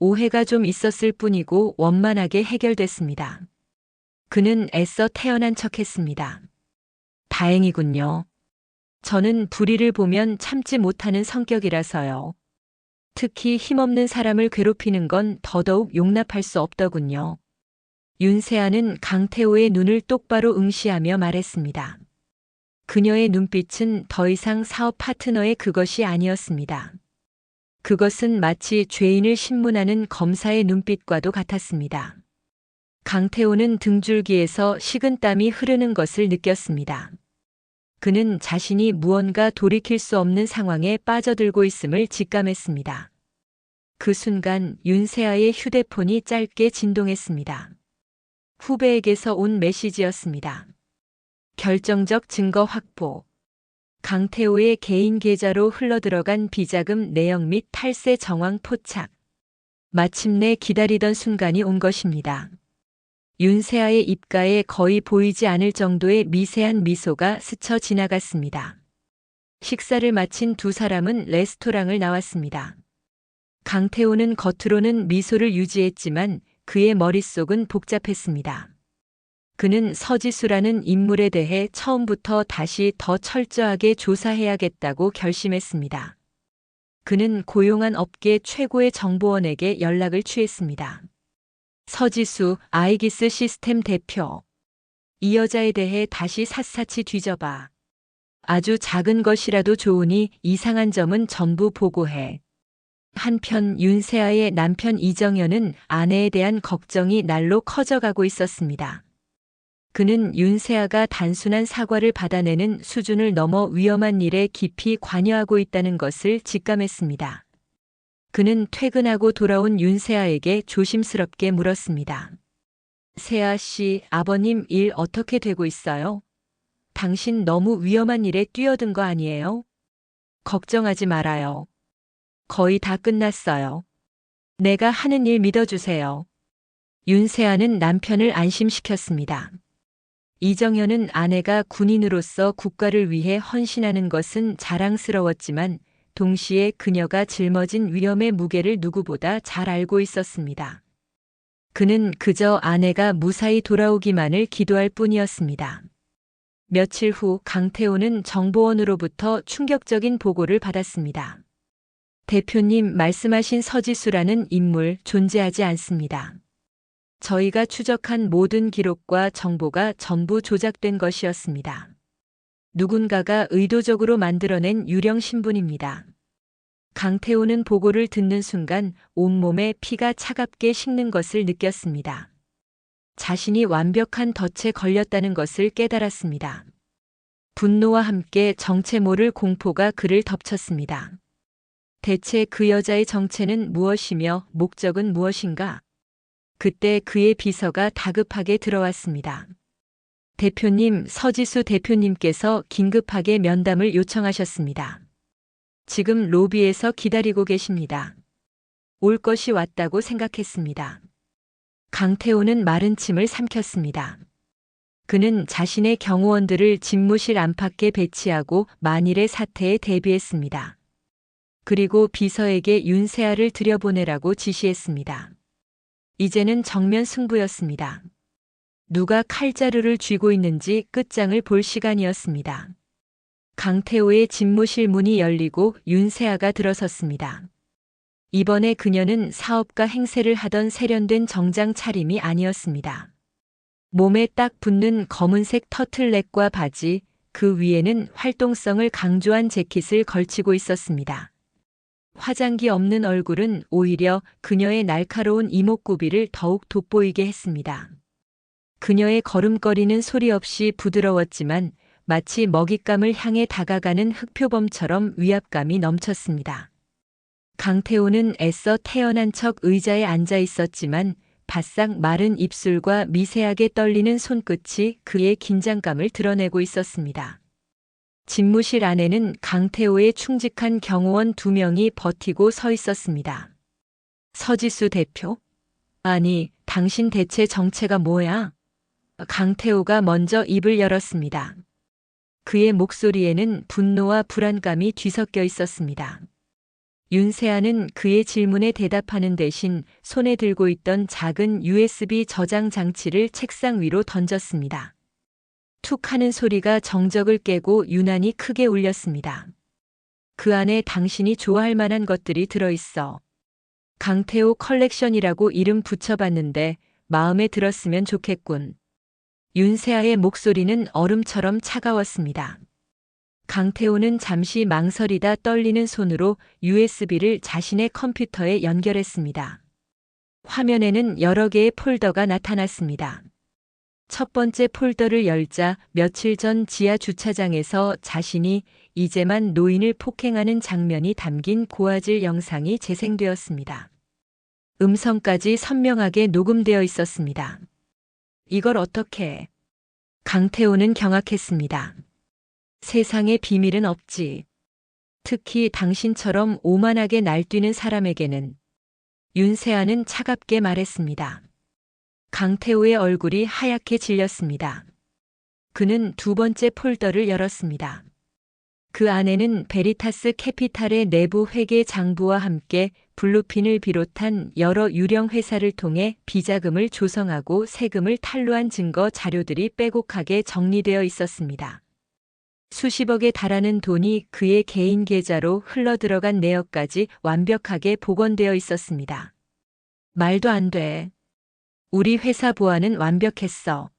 오해가 좀 있었을 뿐이고 원만하게 해결됐습니다. 그는 애써 태연한 척했습니다. 다행이군요. 저는 불의를 보면 참지 못하는 성격이라서요. 특히 힘없는 사람을 괴롭히는 건 더더욱 용납할 수 없더군요. 윤세아는 강태호의 눈을 똑바로 응시하며 말했습니다. 그녀의 눈빛은 더 이상 사업 파트너의 그것이 아니었습니다. 그것은 마치 죄인을 신문하는 검사의 눈빛과도 같았습니다. 강태호는 등줄기에서 식은땀이 흐르는 것을 느꼈습니다. 그는 자신이 무언가 돌이킬 수 없는 상황에 빠져들고 있음을 직감했습니다. 그 순간 윤세아의 휴대폰이 짧게 진동했습니다. 후배에게서 온 메시지였습니다. 결정적 증거 확보. 강태호의 개인 계좌로 흘러들어간 비자금 내역 및 탈세 정황 포착. 마침내 기다리던 순간이 온 것입니다. 윤세아의 입가에 거의 보이지 않을 정도의 미세한 미소가 스쳐 지나갔습니다. 식사를 마친 두 사람은 레스토랑을 나왔습니다. 강태호는 겉으로는 미소를 유지했지만 그의 머릿속은 복잡했습니다. 그는 서지수라는 인물에 대해 처음부터 다시 더 철저하게 조사해야겠다고 결심했습니다. 그는 고용한 업계 최고의 정보원에게 연락을 취했습니다. 서지수, 아이기스 시스템 대표. 이 여자에 대해 다시 샅샅이 뒤져봐. 아주 작은 것이라도 좋으니 이상한 점은 전부 보고해. 한편 윤세아의 남편 이정현은 아내에 대한 걱정이 날로 커져가고 있었습니다. 그는 윤세아가 단순한 사과를 받아내는 수준을 넘어 위험한 일에 깊이 관여하고 있다는 것을 직감했습니다. 그는 퇴근하고 돌아온 윤세아에게 조심스럽게 물었습니다. 세아 씨, 아버님 일 어떻게 되고 있어요? 당신 너무 위험한 일에 뛰어든 거 아니에요? 걱정하지 말아요. 거의 다 끝났어요. 내가 하는 일 믿어주세요. 윤세아는 남편을 안심시켰습니다. 이정현은 아내가 군인으로서 국가를 위해 헌신하는 것은 자랑스러웠지만 동시에 그녀가 짊어진 위험의 무게를 누구보다 잘 알고 있었습니다. 그는 그저 아내가 무사히 돌아오기만을 기도할 뿐이었습니다. 며칠 후 강태호는 정보원으로부터 충격적인 보고를 받았습니다. 대표님 말씀하신 서지수라는 인물 존재하지 않습니다. 저희가 추적한 모든 기록과 정보가 전부 조작된 것이었습니다. 누군가가 의도적으로 만들어낸 유령 신분입니다. 강태호는 보고를 듣는 순간 온몸에 피가 차갑게 식는 것을 느꼈습니다. 자신이 완벽한 덫에 걸렸다는 것을 깨달았습니다. 분노와 함께 정체 모를 공포가 그를 덮쳤습니다. 대체 그 여자의 정체는 무엇이며 목적은 무엇인가? 그때 그의 비서가 다급하게 들어왔습니다. 대표님, 서지수 대표님께서 긴급하게 면담을 요청하셨습니다. 지금 로비에서 기다리고 계십니다. 올 것이 왔다고 생각했습니다. 강태호는 마른 침을 삼켰습니다. 그는 자신의 경호원들을 집무실 안팎에 배치하고 만일의 사태에 대비했습니다. 그리고 비서에게 윤세아를 들여보내라고 지시했습니다. 이제는 정면 승부였습니다. 누가 칼자루를 쥐고 있는지 끝장을 볼 시간이었습니다. 강태호의 집무실 문이 열리고 윤세아가 들어섰습니다. 이번에 그녀는 사업가 행세를 하던 세련된 정장 차림이 아니었습니다. 몸에 딱 붙는 검은색 터틀넥과 바지, 그 위에는 활동성을 강조한 재킷을 걸치고 있었습니다. 화장기 없는 얼굴은 오히려 그녀의 날카로운 이목구비를 더욱 돋보이게 했습니다. 그녀의 걸음걸이는 소리 없이 부드러웠지만 마치 먹잇감을 향해 다가가는 흑표범처럼 위압감이 넘쳤습니다. 강태호는 애써 태연한 척 의자에 앉아 있었지만 바싹 마른 입술과 미세하게 떨리는 손끝이 그의 긴장감을 드러내고 있었습니다. 집무실 안에는 강태호의 충직한 경호원 2명이 버티고 서 있었습니다. 서지수 대표? 아니, 당신 대체 정체가 뭐야? 강태호가 먼저 입을 열었습니다. 그의 목소리에는 분노와 불안감이 뒤섞여 있었습니다. 윤세아는 그의 질문에 대답하는 대신 손에 들고 있던 작은 USB 저장 장치를 책상 위로 던졌습니다. 툭 하는 소리가 정적을 깨고 유난히 크게 울렸습니다. 그 안에 당신이 좋아할 만한 것들이 들어있어. 강태호 컬렉션이라고 이름 붙여봤는데 마음에 들었으면 좋겠군. 윤세아의 목소리는 얼음처럼 차가웠습니다. 강태호는 잠시 망설이다 떨리는 손으로 USB를 자신의 컴퓨터에 연결했습니다. 화면에는 여러 개의 폴더가 나타났습니다. 첫 번째 폴더를 열자 며칠 전 지하 주차장에서 자신이 이제만 노인을 폭행하는 장면이 담긴 고화질 영상이 재생되었습니다. 음성까지 선명하게 녹음되어 있었습니다. 이걸 어떻게 해? 강태호는 경악했습니다. 세상에 비밀은 없지. 특히 당신처럼 오만하게 날뛰는 사람에게는. 윤세아는 차갑게 말했습니다. 강태호의 얼굴이 하얗게 질렸습니다. 그는 두 번째 폴더를 열었습니다. 그 안에는 베리타스 캐피탈의 내부 회계 장부와 함께 블루핀을 비롯한 여러 유령 회사를 통해 비자금을 조성하고 세금을 탈루한 증거 자료들이 빼곡하게 정리되어 있었습니다. 수십억에 달하는 돈이 그의 개인 계좌로 흘러들어간 내역까지 완벽하게 복원되어 있었습니다. 말도 안 돼. 우리 회사 보안은 완벽했어.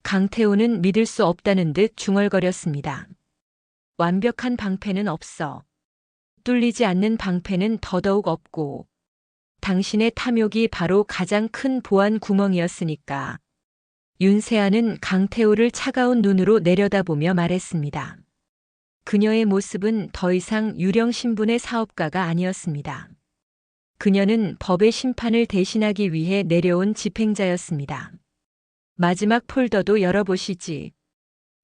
강태호는 믿을 수 없다는 듯 중얼거렸습니다. 완벽한 방패는 없어. 뚫리지 않는 방패는 더더욱 없고. 당신의 탐욕이 바로 가장 큰 보안 구멍이었으니까. 윤세아는 강태호를 차가운 눈으로 내려다보며 말했습니다. 그녀의 모습은 더 이상 유령 신분의 사업가가 아니었습니다. 그녀는 법의 심판을 대신하기 위해 내려온 집행자였습니다. 마지막 폴더도 열어보시지.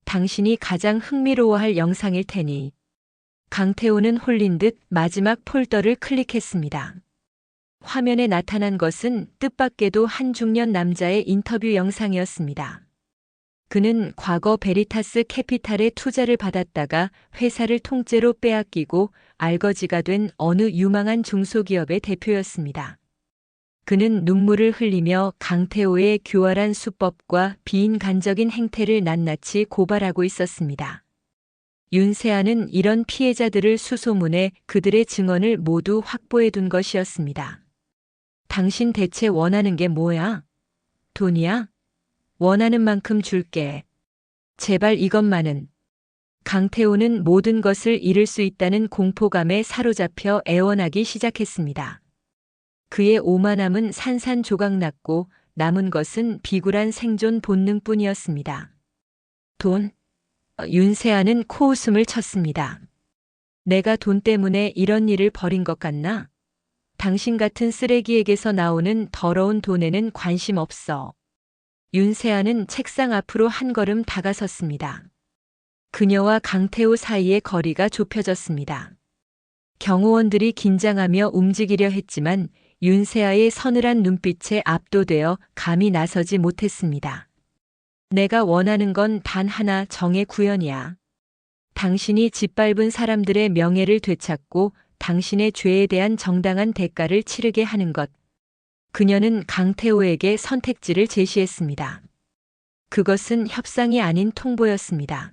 당신이 가장 흥미로워할 영상일 테니. 강태호는 홀린 듯 마지막 폴더를 클릭했습니다. 화면에 나타난 것은 뜻밖에도 한 중년 남자의 인터뷰 영상이었습니다. 그는 과거 베리타스 캐피탈에 투자를 받았다가 회사를 통째로 빼앗기고 알거지가 된 어느 유망한 중소기업의 대표였습니다. 그는 눈물을 흘리며 강태호의 교활한 수법과 비인간적인 행태를 낱낱이 고발하고 있었습니다. 윤세아는 이런 피해자들을 수소문해 그들의 증언을 모두 확보해 둔 것이었습니다. 당신 대체 원하는 게 뭐야? 돈이야? 원하는 만큼 줄게. 제발 이것만은. 강태호는 모든 것을 잃을 수 있다는 공포감에 사로잡혀 애원하기 시작했습니다. 그의 오만함은 산산조각났고 남은 것은 비굴한 생존 본능뿐이었습니다. 돈? 윤세아는 코웃음을 쳤습니다. 내가 돈 때문에 이런 일을 벌인 것 같나? 당신 같은 쓰레기에게서 나오는 더러운 돈에는 관심 없어. 윤세아는 책상 앞으로 한 걸음 다가섰습니다. 그녀와 강태호 사이의 거리가 좁혀졌습니다. 경호원들이 긴장하며 움직이려 했지만 윤세아의 서늘한 눈빛에 압도되어 감히 나서지 못했습니다. 내가 원하는 건 단 하나, 정의 구현이야. 당신이 짓밟은 사람들의 명예를 되찾고 당신의 죄에 대한 정당한 대가를 치르게 하는 것. 그녀는 강태호에게 선택지를 제시했습니다. 그것은 협상이 아닌 통보였습니다.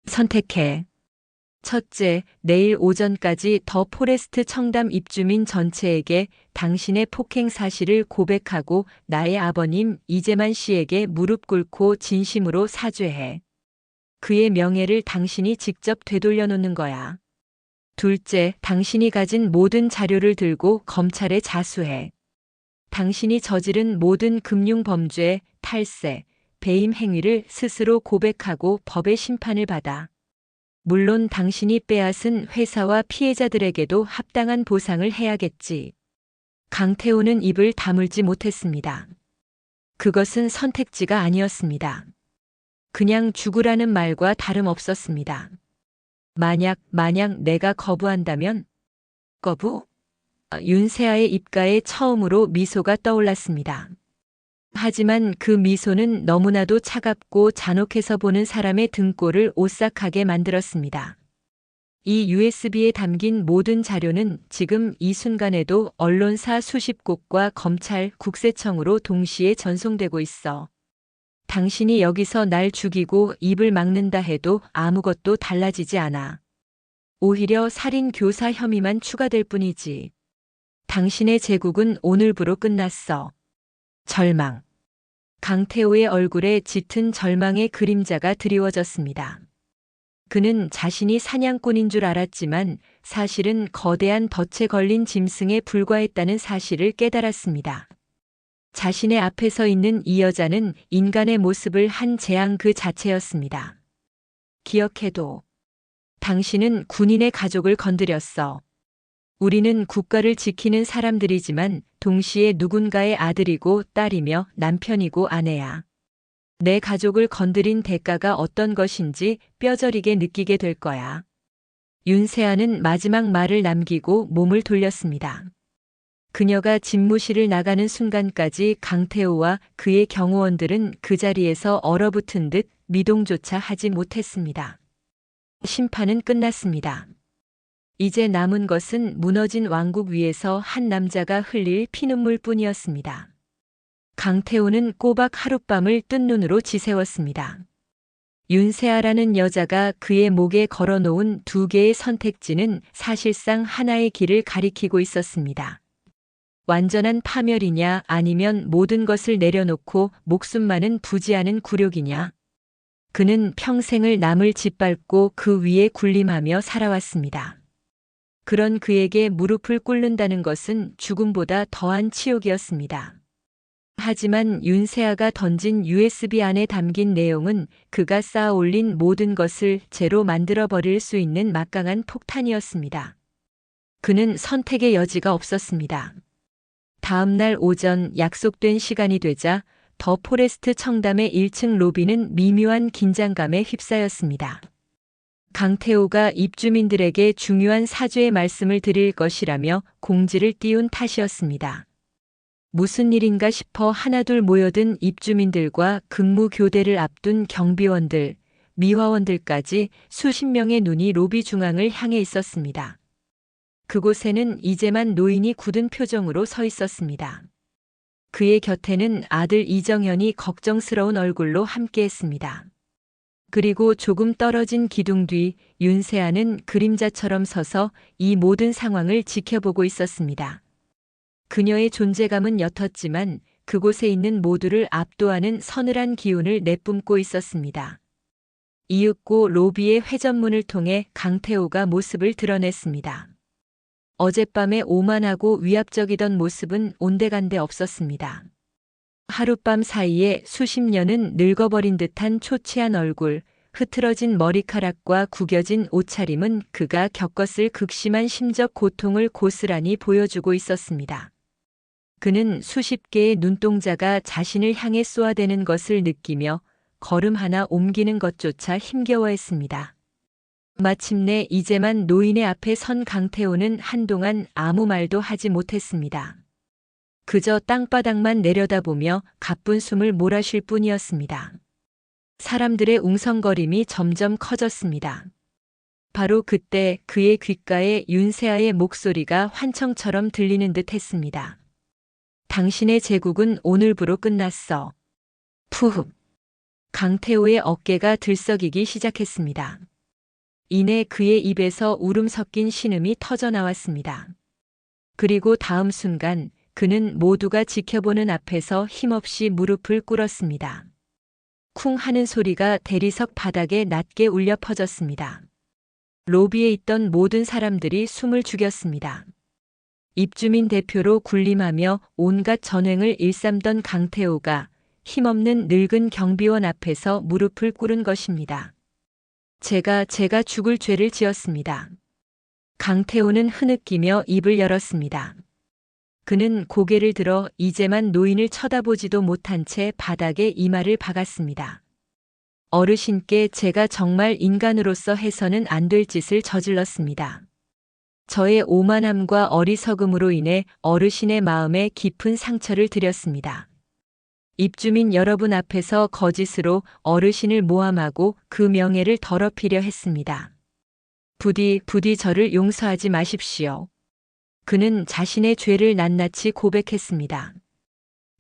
선택해. 첫째, 내일 오전까지 더 포레스트 청담 입주민 전체에게 당신의 폭행 사실을 고백하고 나의 아버님 이재만 씨에게 무릎 꿇고 진심으로 사죄해. 그의 명예를 당신이 직접 되돌려 놓는 거야. 둘째, 당신이 가진 모든 자료를 들고 검찰에 자수해. 당신이 저지른 모든 금융 범죄, 탈세, 배임 행위를 스스로 고백하고 법의 심판을 받아. 물론 당신이 빼앗은 회사와 피해자들에게도 합당한 보상을 해야겠지. 강태호는 입을 다물지 못했습니다. 그것은 선택지가 아니었습니다. 그냥 죽으라는 말과 다름없었습니다. 만약 내가 거부한다면? 거부? 윤세아의 입가에 처음으로 미소가 떠올랐습니다. 하지만 그 미소는 너무나도 차갑고 잔혹해서 보는 사람의 등골을 오싹하게 만들었습니다. 이 USB에 담긴 모든 자료는 지금 이 순간에도 언론사 수십 곳과 검찰, 국세청으로 동시에 전송되고 있어. 당신이 여기서 날 죽이고 입을 막는다 해도 아무것도 달라지지 않아. 오히려 살인 교사 혐의만 추가될 뿐이지. 당신의 제국은 오늘부로 끝났어. 절망. 강태호의 얼굴에 짙은 절망의 그림자가 드리워졌습니다. 그는 자신이 사냥꾼인 줄 알았지만 사실은 거대한 덫에 걸린 짐승에 불과했다는 사실을 깨달았습니다. 자신의 앞에 서 있는 이 여자는 인간의 모습을 한 재앙 그 자체였습니다. 기억해도. 당신은 군인의 가족을 건드렸어. 우리는 국가를 지키는 사람들이지만 동시에 누군가의 아들이고 딸이며 남편이고 아내야. 내 가족을 건드린 대가가 어떤 것인지 뼈저리게 느끼게 될 거야. 윤세아는 마지막 말을 남기고 몸을 돌렸습니다. 그녀가 집무실을 나가는 순간까지 강태호와 그의 경호원들은 그 자리에서 얼어붙은 듯 미동조차 하지 못했습니다. 심판은 끝났습니다. 이제 남은 것은 무너진 왕국 위에서 한 남자가 흘릴 피눈물뿐이었습니다. 강태호는 꼬박 하룻밤을 뜬 눈으로 지새웠습니다. 윤세아라는 여자가 그의 목에 걸어놓은 두 개의 선택지는 사실상 하나의 길을 가리키고 있었습니다. 완전한 파멸이냐 아니면 모든 것을 내려놓고 목숨만은 부지하는 굴욕이냐. 그는 평생을 남을 짓밟고 그 위에 군림하며 살아왔습니다. 그런 그에게 무릎을 꿇는다는 것은 죽음보다 더한 치욕이었습니다. 하지만 윤세아가 던진 USB 안에 담긴 내용은 그가 쌓아 올린 모든 것을 제로 만들어버릴 수 있는 막강한 폭탄이었습니다. 그는 선택의 여지가 없었습니다. 다음 날 오전 약속된 시간이 되자 더 포레스트 청담의 1층 로비는 미묘한 긴장감에 휩싸였습니다. 강태호가 입주민들에게 중요한 사죄의 말씀을 드릴 것이라며 공지를 띄운 탓이었습니다. 무슨 일인가 싶어 하나둘 모여든 입주민들과 근무 교대를 앞둔 경비원들, 미화원들까지 수십 명의 눈이 로비 중앙을 향해 있었습니다. 그곳에는 이제만 노인이 굳은 표정으로 서 있었습니다. 그의 곁에는 아들 이정현이 걱정스러운 얼굴로 함께했습니다. 그리고 조금 떨어진 기둥 뒤 윤세아는 그림자처럼 서서 이 모든 상황을 지켜보고 있었습니다. 그녀의 존재감은 옅었지만 그곳에 있는 모두를 압도하는 서늘한 기운을 내뿜고 있었습니다. 이윽고 로비의 회전문을 통해 강태호가 모습을 드러냈습니다. 어젯밤에 오만하고 위압적이던 모습은 온데간데 없었습니다. 하룻밤 사이에 수십 년은 늙어버린 듯한 초췌한 얼굴, 흐트러진 머리카락과 구겨진 옷차림은 그가 겪었을 극심한 심적 고통을 고스란히 보여주고 있었습니다. 그는 수십 개의 눈동자가 자신을 향해 쏘아대는 것을 느끼며 걸음 하나 옮기는 것조차 힘겨워했습니다. 마침내 이제만 노인의 앞에 선 강태호는 한동안 아무 말도 하지 못했습니다. 그저 땅바닥만 내려다보며 가쁜 숨을 몰아쉴 뿐이었습니다. 사람들의 웅성거림이 점점 커졌습니다. 바로 그때 그의 귓가에 윤세아의 목소리가 환청처럼 들리는 듯 했습니다. 당신의 제국은 오늘부로 끝났어. 푸흡. 강태호의 어깨가 들썩이기 시작했습니다. 이내 그의 입에서 울음 섞인 신음이 터져 나왔습니다. 그리고 다음 순간 그는 모두가 지켜보는 앞에서 힘없이 무릎을 꿇었습니다. 쿵 하는 소리가 대리석 바닥에 낮게 울려 퍼졌습니다. 로비에 있던 모든 사람들이 숨을 죽였습니다. 입주민 대표로 군림하며 온갖 전횡을 일삼던 강태호가 힘없는 늙은 경비원 앞에서 무릎을 꿇은 것입니다. 제가 죽을 죄를 지었습니다. 강태호는 흐느끼며 입을 열었습니다. 그는 고개를 들어 이제만 노인을 쳐다보지도 못한 채 바닥에 이마를 박았습니다. 어르신께 제가 정말 인간으로서 해서는 안 될 짓을 저질렀습니다. 저의 오만함과 어리석음으로 인해 어르신의 마음에 깊은 상처를 드렸습니다. 입주민 여러분 앞에서 거짓으로 어르신을 모함하고 그 명예를 더럽히려 했습니다. 부디 저를 용서하지 마십시오. 그는 자신의 죄를 낱낱이 고백했습니다.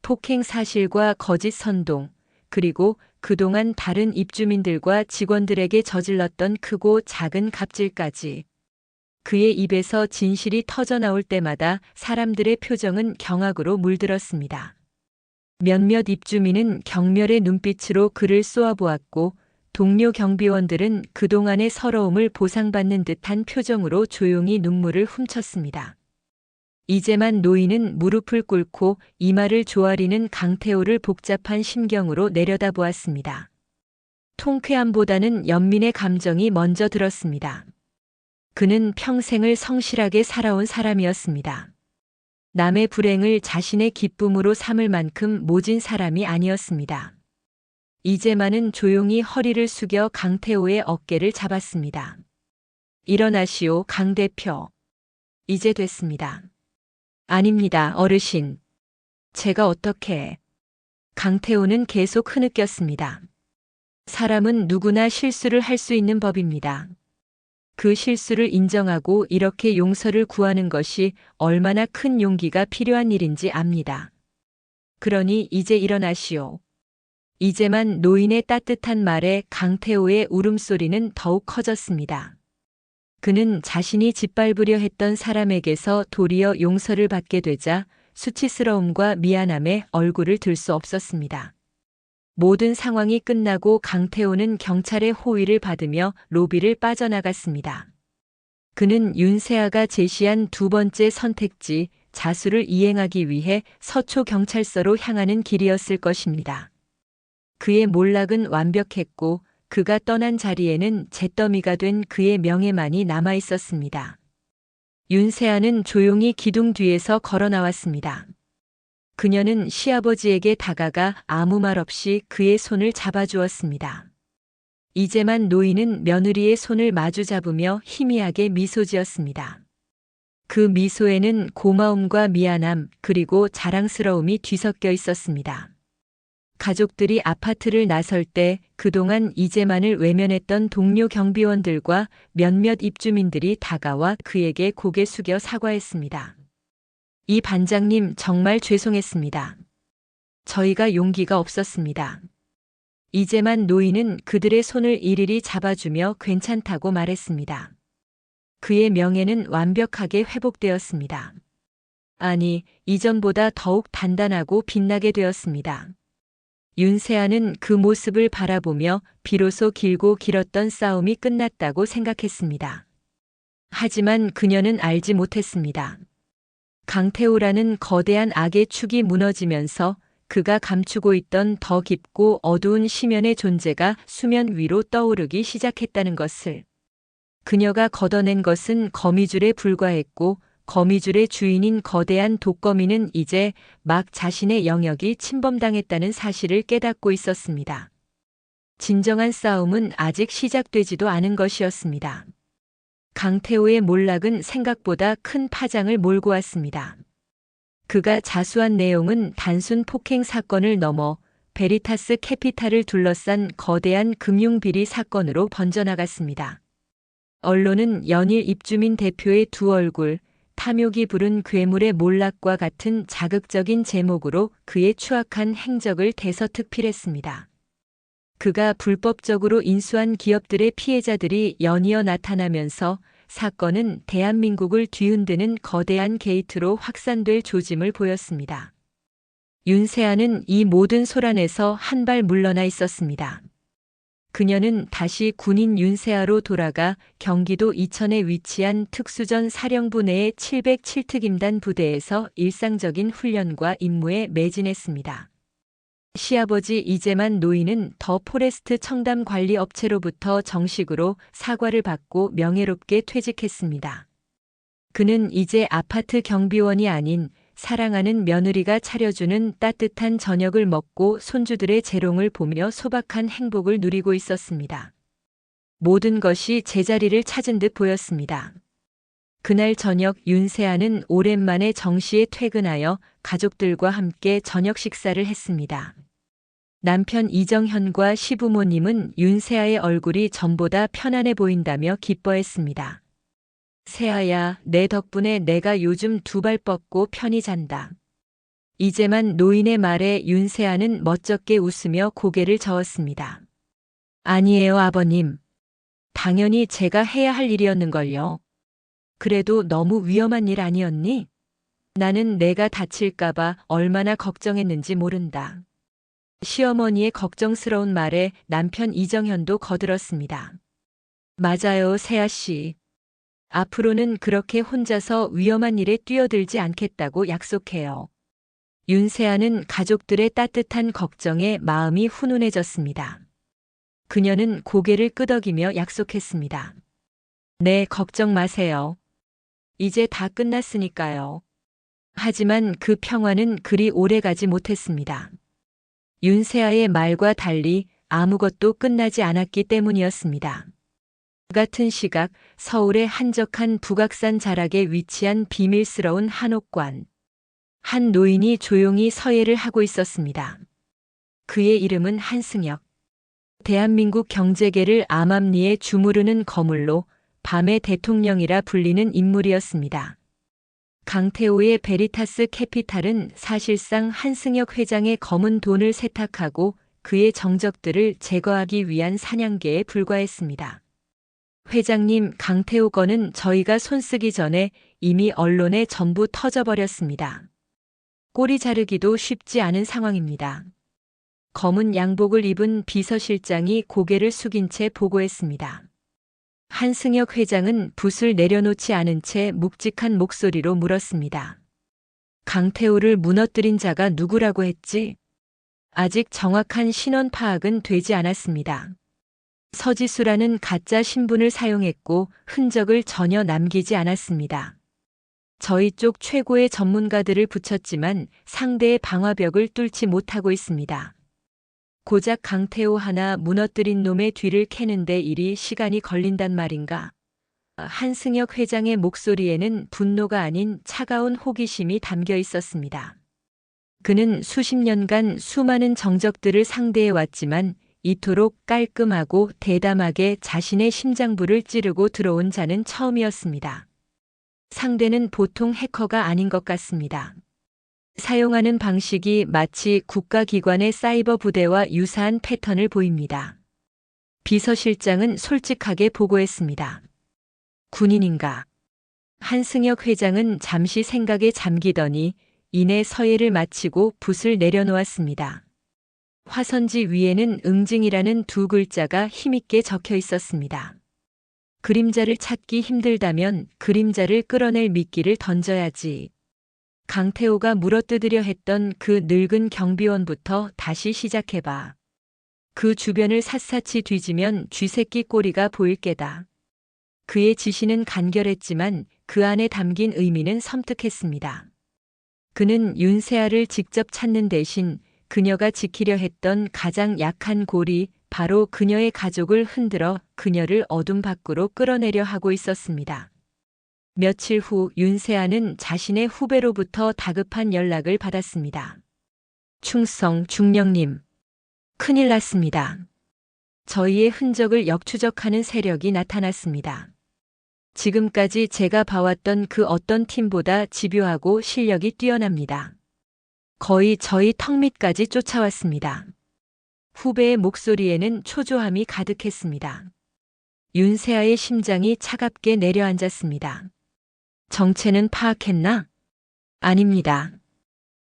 폭행 사실과 거짓 선동, 그리고 그동안 다른 입주민들과 직원들에게 저질렀던 크고 작은 갑질까지. 그의 입에서 진실이 터져나올 때마다 사람들의 표정은 경악으로 물들었습니다. 몇몇 입주민은 경멸의 눈빛으로 그를 쏘아보았고, 동료 경비원들은 그동안의 서러움을 보상받는 듯한 표정으로 조용히 눈물을 훔쳤습니다. 이제만 노인은 무릎을 꿇고 이마를 조아리는 강태호를 복잡한 심경으로 내려다보았습니다. 통쾌함보다는 연민의 감정이 먼저 들었습니다. 그는 평생을 성실하게 살아온 사람이었습니다. 남의 불행을 자신의 기쁨으로 삼을 만큼 모진 사람이 아니었습니다. 이제만은 조용히 허리를 숙여 강태호의 어깨를 잡았습니다. 일어나시오, 강 대표. 이제 됐습니다. 아닙니다, 어르신. 제가 어떻게... 강태호는 계속 흐느꼈습니다. 사람은 누구나 실수를 할 수 있는 법입니다. 그 실수를 인정하고 이렇게 용서를 구하는 것이 얼마나 큰 용기가 필요한 일인지 압니다. 그러니 이제 일어나시오. 이제만 노인의 따뜻한 말에 강태호의 울음소리는 더욱 커졌습니다. 그는 자신이 짓밟으려 했던 사람에게서 도리어 용서를 받게 되자 수치스러움과 미안함에 얼굴을 들 수 없었습니다. 모든 상황이 끝나고 강태호는 경찰의 호의를 받으며 로비를 빠져나갔습니다. 그는 윤세아가 제시한 두 번째 선택지 자수를 이행하기 위해 서초경찰서로 향하는 길이었을 것입니다. 그의 몰락은 완벽했고 그가 떠난 자리에는 잿더미가 된 그의 명예만이 남아 있었습니다. 윤세아는 조용히 기둥 뒤에서 걸어 나왔습니다. 그녀는 시아버지에게 다가가 아무 말 없이 그의 손을 잡아주었습니다. 이제만 노인은 며느리의 손을 마주 잡으며 희미하게 미소 지었습니다. 그 미소에는 고마움과 미안함 그리고 자랑스러움이 뒤섞여 있었습니다. 가족들이 아파트를 나설 때 그동안 이재만을 외면했던 동료 경비원들과 몇몇 입주민들이 다가와 그에게 고개 숙여 사과했습니다. 이 반장님 정말 죄송했습니다. 저희가 용기가 없었습니다. 이제만 노인은 그들의 손을 일일이 잡아주며 괜찮다고 말했습니다. 그의 명예는 완벽하게 회복되었습니다. 아니, 이전보다 더욱 단단하고 빛나게 되었습니다. 윤세아는 그 모습을 바라보며 비로소 길고 길었던 싸움이 끝났다고 생각했습니다. 하지만 그녀는 알지 못했습니다. 강태호라는 거대한 악의 축이 무너지면서 그가 감추고 있던 더 깊고 어두운 심연의 존재가 수면 위로 떠오르기 시작했다는 것을. 그녀가 걷어낸 것은 거미줄에 불과했고 거미줄의 주인인 거대한 독거미는 이제 막 자신의 영역이 침범당했다는 사실을 깨닫고 있었습니다. 진정한 싸움은 아직 시작되지도 않은 것이었습니다. 강태호의 몰락은 생각보다 큰 파장을 몰고 왔습니다. 그가 자수한 내용은 단순 폭행 사건을 넘어 베리타스 캐피탈을 둘러싼 거대한 금융비리 사건으로 번져나갔습니다. 언론은 연일 입주민 대표의 두 얼굴, 탐욕이 부른 괴물의 몰락과 같은 자극적인 제목으로 그의 추악한 행적을 대서특필했습니다. 그가 불법적으로 인수한 기업들의 피해자들이 연이어 나타나면서 사건은 대한민국을 뒤흔드는 거대한 게이트로 확산될 조짐을 보였습니다. 윤세아는 이 모든 소란에서 한 발 물러나 있었습니다. 그녀는 다시 군인 윤세아로 돌아가 경기도 이천에 위치한 특수전 사령부 내의 707특임단 부대에서 일상적인 훈련과 임무에 매진했습니다. 시아버지 이재만 노인은 더 포레스트 청담 관리 업체로부터 정식으로 사과를 받고 명예롭게 퇴직했습니다. 그는 이제 아파트 경비원이 아닌 사랑하는 며느리가 차려주는 따뜻한 저녁을 먹고 손주들의 재롱을 보며 소박한 행복을 누리고 있었습니다. 모든 것이 제자리를 찾은 듯 보였습니다. 그날 저녁 윤세아는 오랜만에 정시에 퇴근하여 가족들과 함께 저녁 식사를 했습니다. 남편 이정현과 시부모님은 윤세아의 얼굴이 전보다 편안해 보인다며 기뻐했습니다. 세아야, 내 덕분에 내가 요즘 두 발 뻗고 편히 잔다. 이제만 노인의 말에 윤세아는 멋쩍게 웃으며 고개를 저었습니다. 아니에요, 아버님. 당연히 제가 해야 할 일이었는걸요. 그래도 너무 위험한 일 아니었니? 나는 내가 다칠까봐 얼마나 걱정했는지 모른다. 시어머니의 걱정스러운 말에 남편 이정현도 거들었습니다. 맞아요, 세아 씨. 앞으로는 그렇게 혼자서 위험한 일에 뛰어들지 않겠다고 약속해요. 윤세아는 가족들의 따뜻한 걱정에 마음이 훈훈해졌습니다. 그녀는 고개를 끄덕이며 약속했습니다. 네, 걱정 마세요. 이제 다 끝났으니까요. 하지만 그 평화는 그리 오래가지 못했습니다. 윤세아의 말과 달리 아무것도 끝나지 않았기 때문이었습니다. 같은 시각 서울의 한적한 북악산 자락에 위치한 비밀스러운 한옥관. 한 노인이 조용히 서예를 하고 있었습니다. 그의 이름은 한승혁. 대한민국 경제계를 암암리에 주무르는 거물로 밤의 대통령이라 불리는 인물이었습니다. 강태호의 베리타스 캐피탈은 사실상 한승혁 회장의 검은 돈을 세탁하고 그의 정적들을 제거하기 위한 사냥개에 불과했습니다. 회장님, 강태호 건은 저희가 손쓰기 전에 이미 언론에 전부 터져버렸습니다. 꼬리 자르기도 쉽지 않은 상황입니다. 검은 양복을 입은 비서실장이 고개를 숙인 채 보고했습니다. 한승혁 회장은 붓을 내려놓지 않은 채 묵직한 목소리로 물었습니다. 강태호를 무너뜨린 자가 누구라고 했지? 아직 정확한 신원 파악은 되지 않았습니다. 서지수라는 가짜 신분을 사용했고 흔적을 전혀 남기지 않았습니다. 저희 쪽 최고의 전문가들을 붙였지만 상대의 방화벽을 뚫지 못하고 있습니다. 고작 강태호 하나 무너뜨린 놈의 뒤를 캐는데 이리 시간이 걸린단 말인가? 한승혁 회장의 목소리에는 분노가 아닌 차가운 호기심이 담겨 있었습니다. 그는 수십 년간 수많은 정적들을 상대해 왔지만 이토록 깔끔하고 대담하게 자신의 심장부를 찌르고 들어온 자는 처음이었습니다. 상대는 보통 해커가 아닌 것 같습니다. 사용하는 방식이 마치 국가기관의 사이버 부대와 유사한 패턴을 보입니다. 비서실장은 솔직하게 보고했습니다. 군인인가? 한승혁 회장은 잠시 생각에 잠기더니 이내 서예를 마치고 붓을 내려놓았습니다. 화선지 위에는 응징이라는 두 글자가 힘있게 적혀 있었습니다. 그림자를 찾기 힘들다면 그림자를 끌어낼 미끼를 던져야지. 강태호가 물어뜯으려 했던 그 늙은 경비원부터 다시 시작해봐. 그 주변을 샅샅이 뒤지면 쥐새끼 꼬리가 보일 게다. 그의 지시는 간결했지만 그 안에 담긴 의미는 섬뜩했습니다. 그는 윤세아를 직접 찾는 대신 그녀가 지키려 했던 가장 약한 골이 바로 그녀의 가족을 흔들어 그녀를 어둠 밖으로 끌어내려 하고 있었습니다. 며칠 후 윤세아는 자신의 후배로부터 다급한 연락을 받았습니다. 충성 중령님. 큰일 났습니다. 저희의 흔적을 역추적하는 세력이 나타났습니다. 지금까지 제가 봐왔던 그 어떤 팀보다 집요하고 실력이 뛰어납니다. 거의 저희 턱 밑까지 쫓아왔습니다. 후배의 목소리에는 초조함이 가득했습니다. 윤세아의 심장이 차갑게 내려앉았습니다. 정체는 파악했나? 아닙니다.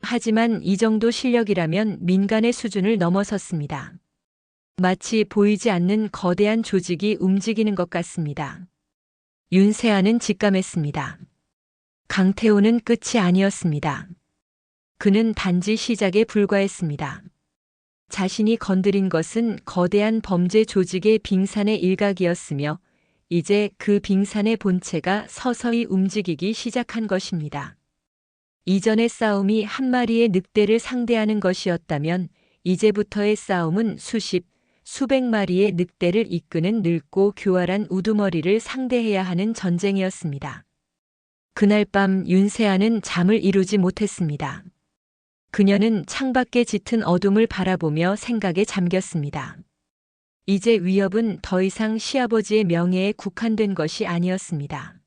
하지만 이 정도 실력이라면 민간의 수준을 넘어섰습니다. 마치 보이지 않는 거대한 조직이 움직이는 것 같습니다. 윤세아는 직감했습니다. 강태호는 끝이 아니었습니다. 그는 단지 시작에 불과했습니다. 자신이 건드린 것은 거대한 범죄 조직의 빙산의 일각이었으며 이제 그 빙산의 본체가 서서히 움직이기 시작한 것입니다. 이전의 싸움이 한 마리의 늑대를 상대하는 것이었다면 이제부터의 싸움은 수십, 수백 마리의 늑대를 이끄는 늙고 교활한 우두머리를 상대해야 하는 전쟁이었습니다. 그날 밤 윤세아는 잠을 이루지 못했습니다. 그녀는 창밖에 짙은 어둠을 바라보며 생각에 잠겼습니다. 이제 위협은 더 이상 시아버지의 명예에 국한된 것이 아니었습니다.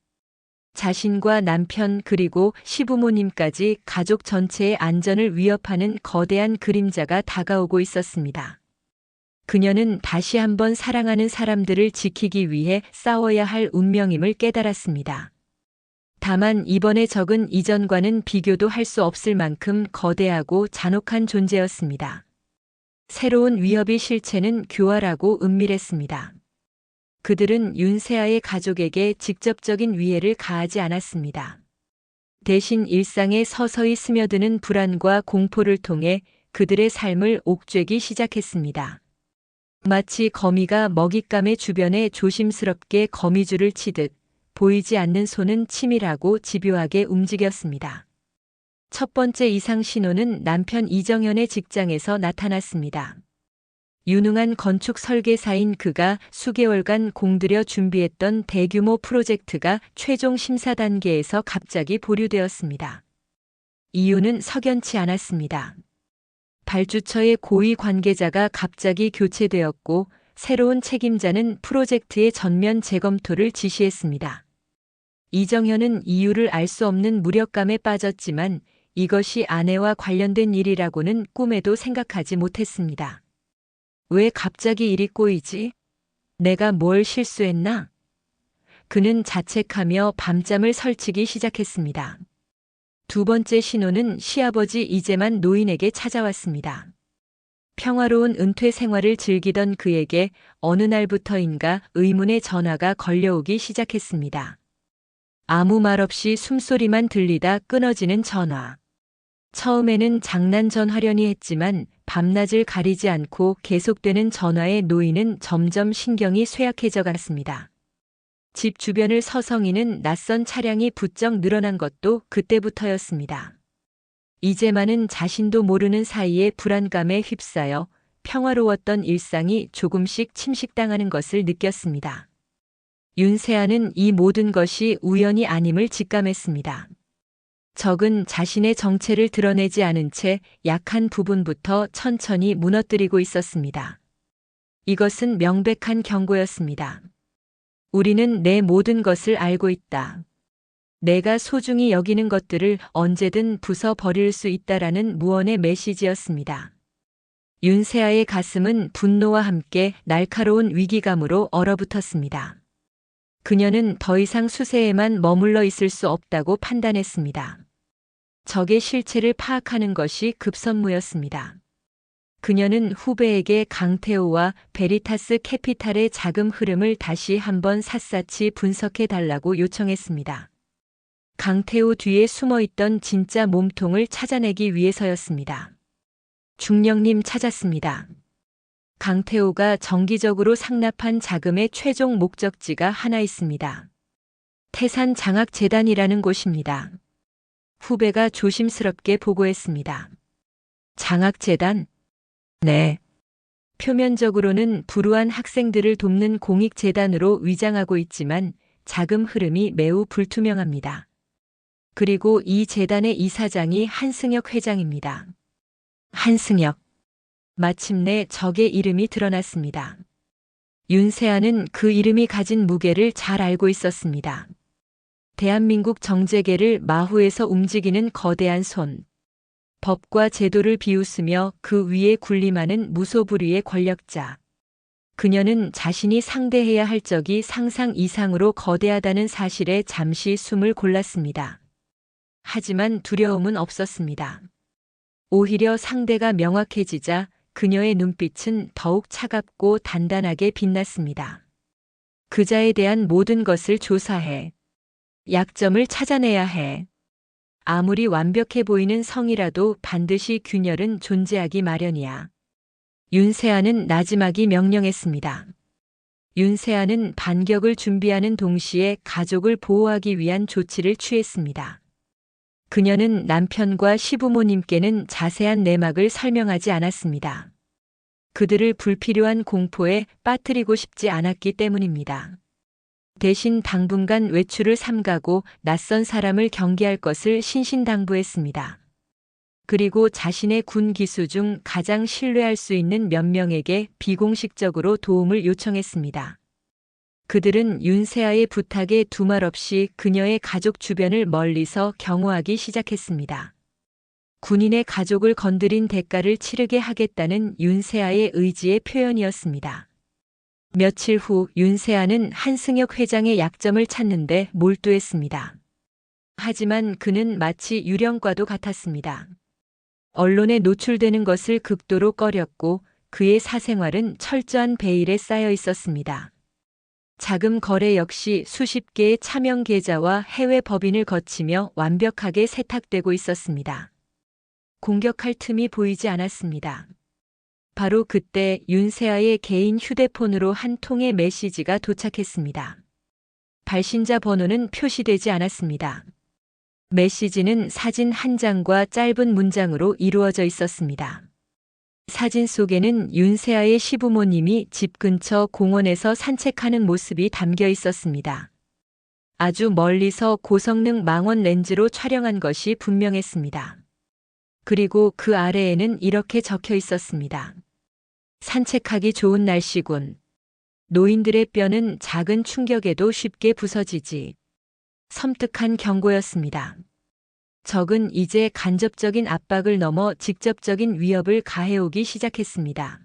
자신과 남편 그리고 시부모님까지 가족 전체의 안전을 위협하는 거대한 그림자가 다가오고 있었습니다. 그녀는 다시 한번 사랑하는 사람들을 지키기 위해 싸워야 할 운명임을 깨달았습니다. 다만 이번의 적은 이전과는 비교도 할 수 없을 만큼 거대하고 잔혹한 존재였습니다. 새로운 위협의 실체는 교활하고 은밀했습니다. 그들은 윤세아의 가족에게 직접적인 위해를 가하지 않았습니다. 대신 일상에 서서히 스며드는 불안과 공포를 통해 그들의 삶을 옥죄기 시작했습니다. 마치 거미가 먹잇감의 주변에 조심스럽게 거미줄을 치듯 보이지 않는 손은 치밀하고 집요하게 움직였습니다. 첫 번째 이상 신호는 남편 이정현의 직장에서 나타났습니다. 유능한 건축 설계사인 그가 수개월간 공들여 준비했던 대규모 프로젝트가 최종 심사 단계에서 갑자기 보류되었습니다. 이유는 석연치 않았습니다. 발주처의 고위 관계자가 갑자기 교체되었고 새로운 책임자는 프로젝트의 전면 재검토를 지시했습니다. 이정현은 이유를 알 수 없는 무력감에 빠졌지만 이것이 아내와 관련된 일이라고는 꿈에도 생각하지 못했습니다. 왜 갑자기 일이 꼬이지? 내가 뭘 실수했나? 그는 자책하며 밤잠을 설치기 시작했습니다. 두 번째 신호는 시아버지 이재만 노인에게 찾아왔습니다. 평화로운 은퇴 생활을 즐기던 그에게 어느 날부터인가 의문의 전화가 걸려오기 시작했습니다. 아무 말 없이 숨소리만 들리다 끊어지는 전화. 처음에는 장난 전화려니 했지만 밤낮을 가리지 않고 계속되는 전화에 노인은 점점 신경이 쇠약해져 갔습니다. 집 주변을 서성이는 낯선 차량이 부쩍 늘어난 것도 그때부터였습니다. 이제만은 자신도 모르는 사이에 불안감에 휩싸여 평화로웠던 일상이 조금씩 침식당하는 것을 느꼈습니다. 윤세아는 이 모든 것이 우연이 아님을 직감했습니다. 적은 자신의 정체를 드러내지 않은 채 약한 부분부터 천천히 무너뜨리고 있었습니다. 이것은 명백한 경고였습니다. 우리는 내 모든 것을 알고 있다. 내가 소중히 여기는 것들을 언제든 부숴버릴 수 있다라는 무언의 메시지였습니다. 윤세아의 가슴은 분노와 함께 날카로운 위기감으로 얼어붙었습니다. 그녀는 더 이상 수세에만 머물러 있을 수 없다고 판단했습니다. 적의 실체를 파악하는 것이 급선무였습니다. 그녀는 후배에게 강태호와 베리타스 캐피탈의 자금 흐름을 다시 한번 샅샅이 분석해 달라고 요청했습니다. 강태호 뒤에 숨어있던 진짜 몸통을 찾아내기 위해서였습니다. 중령님 찾았습니다. 강태호가 정기적으로 상납한 자금의 최종 목적지가 하나 있습니다. 태산장학재단이라는 곳입니다. 후배가 조심스럽게 보고했습니다. 장학재단? 네. 표면적으로는 불우한 학생들을 돕는 공익재단으로 위장하고 있지만 자금 흐름이 매우 불투명합니다. 그리고 이 재단의 이사장이 한승혁 회장입니다. 한승혁. 마침내 적의 이름이 드러났습니다. 윤세아는 그 이름이 가진 무게를 잘 알고 있었습니다. 대한민국 정재계를 마후에서 움직이는 거대한 손. 법과 제도를 비웃으며 그 위에 군림하는 무소불위의 권력자. 그녀는 자신이 상대해야 할 적이 상상 이상으로 거대하다는 사실에 잠시 숨을 골랐습니다. 하지만 두려움은 없었습니다. 오히려 상대가 명확해지자 그녀의 눈빛은 더욱 차갑고 단단하게 빛났습니다. 그자에 대한 모든 것을 조사해. 약점을 찾아내야 해. 아무리 완벽해 보이는 성이라도 반드시 균열은 존재하기 마련이야. 윤세아는 나지막이 명령했습니다. 윤세아는 반격을 준비하는 동시에 가족을 보호하기 위한 조치를 취했습니다. 그녀는 남편과 시부모님께는 자세한 내막을 설명하지 않았습니다. 그들을 불필요한 공포에 빠뜨리고 싶지 않았기 때문입니다. 대신 당분간 외출을 삼가고 낯선 사람을 경계할 것을 신신당부했습니다. 그리고 자신의 군 기수 중 가장 신뢰할 수 있는 몇 명에게 비공식적으로 도움을 요청했습니다. 그들은 윤세아의 부탁에 두말 없이 그녀의 가족 주변을 멀리서 경호하기 시작했습니다. 군인의 가족을 건드린 대가를 치르게 하겠다는 윤세아의 의지의 표현이었습니다. 며칠 후 윤세아는 한승혁 회장의 약점을 찾는데 몰두했습니다. 하지만 그는 마치 유령과도 같았습니다. 언론에 노출되는 것을 극도로 꺼렸고 그의 사생활은 철저한 베일에 쌓여 있었습니다. 자금 거래 역시 수십 개의 차명 계좌와 해외 법인을 거치며 완벽하게 세탁되고 있었습니다. 공격할 틈이 보이지 않았습니다. 바로 그때 윤세아의 개인 휴대폰으로 한 통의 메시지가 도착했습니다. 발신자 번호는 표시되지 않았습니다. 메시지는 사진 한 장과 짧은 문장으로 이루어져 있었습니다. 사진 속에는 윤세아의 시부모님이 집 근처 공원에서 산책하는 모습이 담겨 있었습니다. 아주 멀리서 고성능 망원 렌즈로 촬영한 것이 분명했습니다. 그리고 그 아래에는 이렇게 적혀 있었습니다. 산책하기 좋은 날씨군. 노인들의 뼈는 작은 충격에도 쉽게 부서지지. 섬뜩한 경고였습니다. 적은 이제 간접적인 압박을 넘어 직접적인 위협을 가해오기 시작했습니다.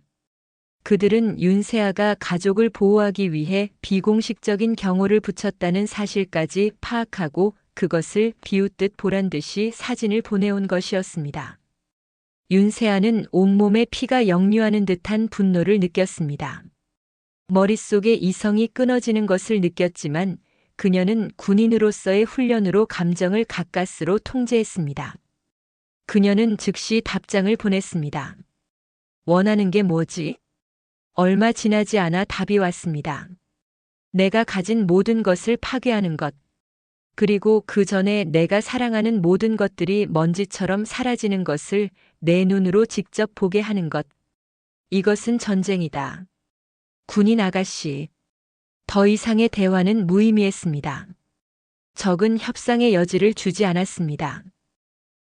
그들은 윤세아가 가족을 보호하기 위해 비공식적인 경호를 붙였다는 사실까지 파악하고 그것을 비웃듯 보란듯이 사진을 보내온 것이었습니다. 윤세아는 온몸에 피가 역류하는 듯한 분노를 느꼈습니다. 머릿속에 이성이 끊어지는 것을 느꼈지만 그녀는 군인으로서의 훈련으로 감정을 가까스로 통제했습니다. 그녀는 즉시 답장을 보냈습니다. 원하는 게 뭐지? 얼마 지나지 않아 답이 왔습니다. 내가 가진 모든 것을 파괴하는 것. 그리고 그 전에 내가 사랑하는 모든 것들이 먼지처럼 사라지는 것을 내 눈으로 직접 보게 하는 것. 이것은 전쟁이다. 군인 아가씨. 더 이상의 대화는 무의미했습니다. 적은 협상의 여지를 주지 않았습니다.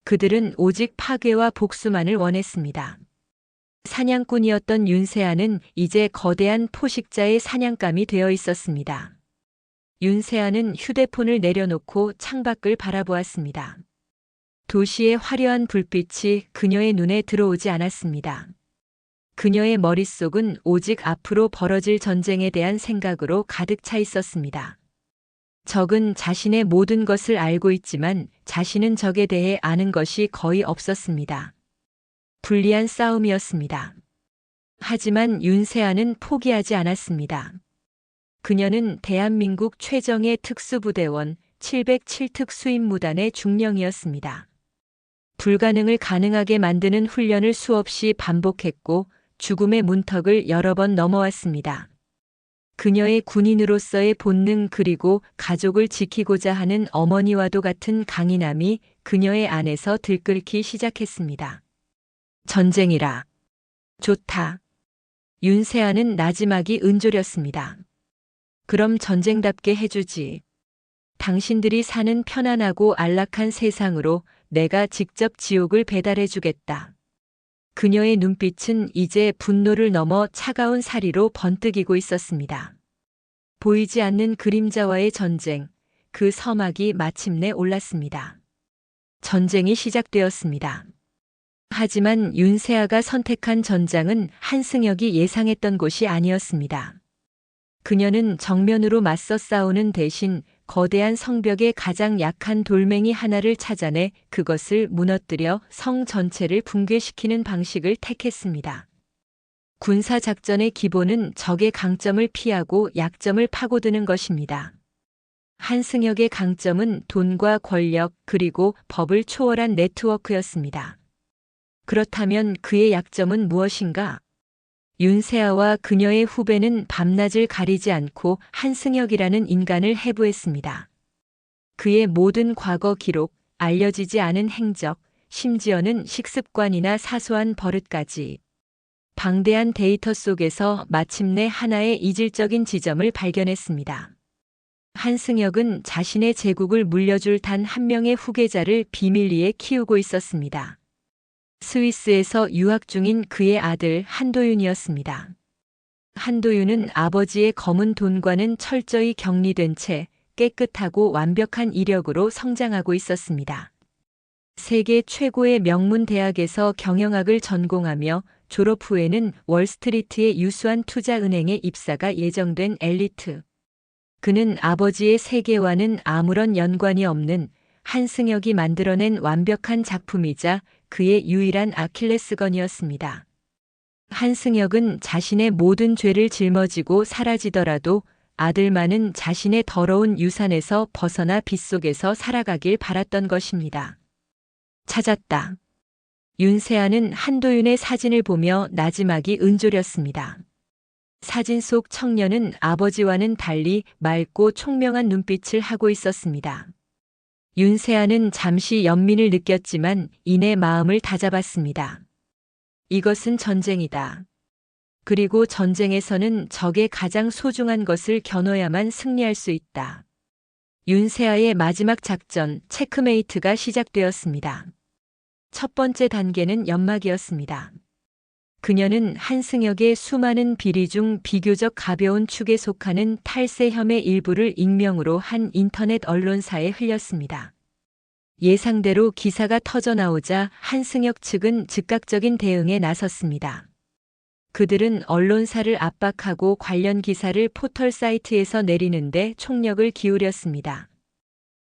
그들은 오직 파괴와 복수만을 원했습니다. 사냥꾼이었던 윤세아는 이제 거대한 포식자의 사냥감이 되어 있었습니다. 윤세아는 휴대폰을 내려놓고 창밖을 바라보았습니다. 도시의 화려한 불빛이 그녀의 눈에 들어오지 않았습니다. 그녀의 머릿속은 오직 앞으로 벌어질 전쟁에 대한 생각으로 가득 차 있었습니다. 적은 자신의 모든 것을 알고 있지만 자신은 적에 대해 아는 것이 거의 없었습니다. 불리한 싸움이었습니다. 하지만 윤세아는 포기하지 않았습니다. 그녀는 대한민국 최정예 특수부대원 707특 수임무단의 중령이었습니다. 불가능을 가능하게 만드는 훈련을 수없이 반복했고 죽음의 문턱을 여러 번 넘어왔습니다. 그녀의 군인으로서의 본능 그리고 가족을 지키고자 하는 어머니와도 같은 강인함이 그녀의 안에서 들끓기 시작했습니다. 전쟁이라. 좋다. 윤세아는 나지막이 은졸였습니다. 그럼 전쟁답게 해주지. 당신들이 사는 편안하고 안락한 세상으로 내가 직접 지옥을 배달해주겠다. 그녀의 눈빛은 이제 분노를 넘어 차가운 사리로 번뜩이고 있었습니다. 보이지 않는 그림자와의 전쟁, 그 서막이 마침내 올랐습니다. 전쟁이 시작되었습니다. 하지만 윤세아가 선택한 전장은 한승혁이 예상했던 곳이 아니었습니다. 그녀는 정면으로 맞서 싸우는 대신 거대한 성벽의 가장 약한 돌멩이 하나를 찾아내 그것을 무너뜨려 성 전체를 붕괴시키는 방식을 택했습니다. 군사작전의 기본은 적의 강점을 피하고 약점을 파고드는 것입니다. 한승혁의 강점은 돈과 권력 그리고 법을 초월한 네트워크였습니다. 그렇다면 그의 약점은 무엇인가? 윤세아와 그녀의 후배는 밤낮을 가리지 않고 한승혁이라는 인간을 해부했습니다. 그의 모든 과거 기록, 알려지지 않은 행적, 심지어는 식습관이나 사소한 버릇까지. 방대한 데이터 속에서 마침내 하나의 이질적인 지점을 발견했습니다. 한승혁은 자신의 제국을 물려줄 단 한 명의 후계자를 비밀리에 키우고 있었습니다. 스위스에서 유학 중인 그의 아들 한도윤이었습니다. 한도윤은 아버지의 검은 돈과는 철저히 격리된 채 깨끗하고 완벽한 이력으로 성장하고 있었습니다. 세계 최고의 명문 대학에서 경영학을 전공하며 졸업 후에는 월스트리트의 유수한 투자은행에 입사가 예정된 엘리트. 그는 아버지의 세계와는 아무런 연관이 없는 한승혁이 만들어낸 완벽한 작품이자 그의 유일한 아킬레스건이었습니다. 한승혁은 자신의 모든 죄를 짊어지고 사라지더라도 아들만은 자신의 더러운 유산에서 벗어나 빛 속에서 살아가길 바랐던 것입니다. 찾았다. 윤세아는 한도윤의 사진을 보며 나지막이 은졸였습니다. 사진 속 청년은 아버지와는 달리 맑고 총명한 눈빛을 하고 있었습니다. 윤세아는 잠시 연민을 느꼈지만 이내 마음을 다잡았습니다. 이것은 전쟁이다. 그리고 전쟁에서는 적의 가장 소중한 것을 겨눠야만 승리할 수 있다. 윤세아의 마지막 작전, 체크메이트가 시작되었습니다. 첫 번째 단계는 연막이었습니다. 그녀는 한승혁의 수많은 비리 중 비교적 가벼운 축에 속하는 탈세혐의 일부를 익명으로 한 인터넷 언론사에 흘렸습니다. 예상대로 기사가 터져나오자 한승혁 측은 즉각적인 대응에 나섰습니다. 그들은 언론사를 압박하고 관련 기사를 포털 사이트에서 내리는데 총력을 기울였습니다.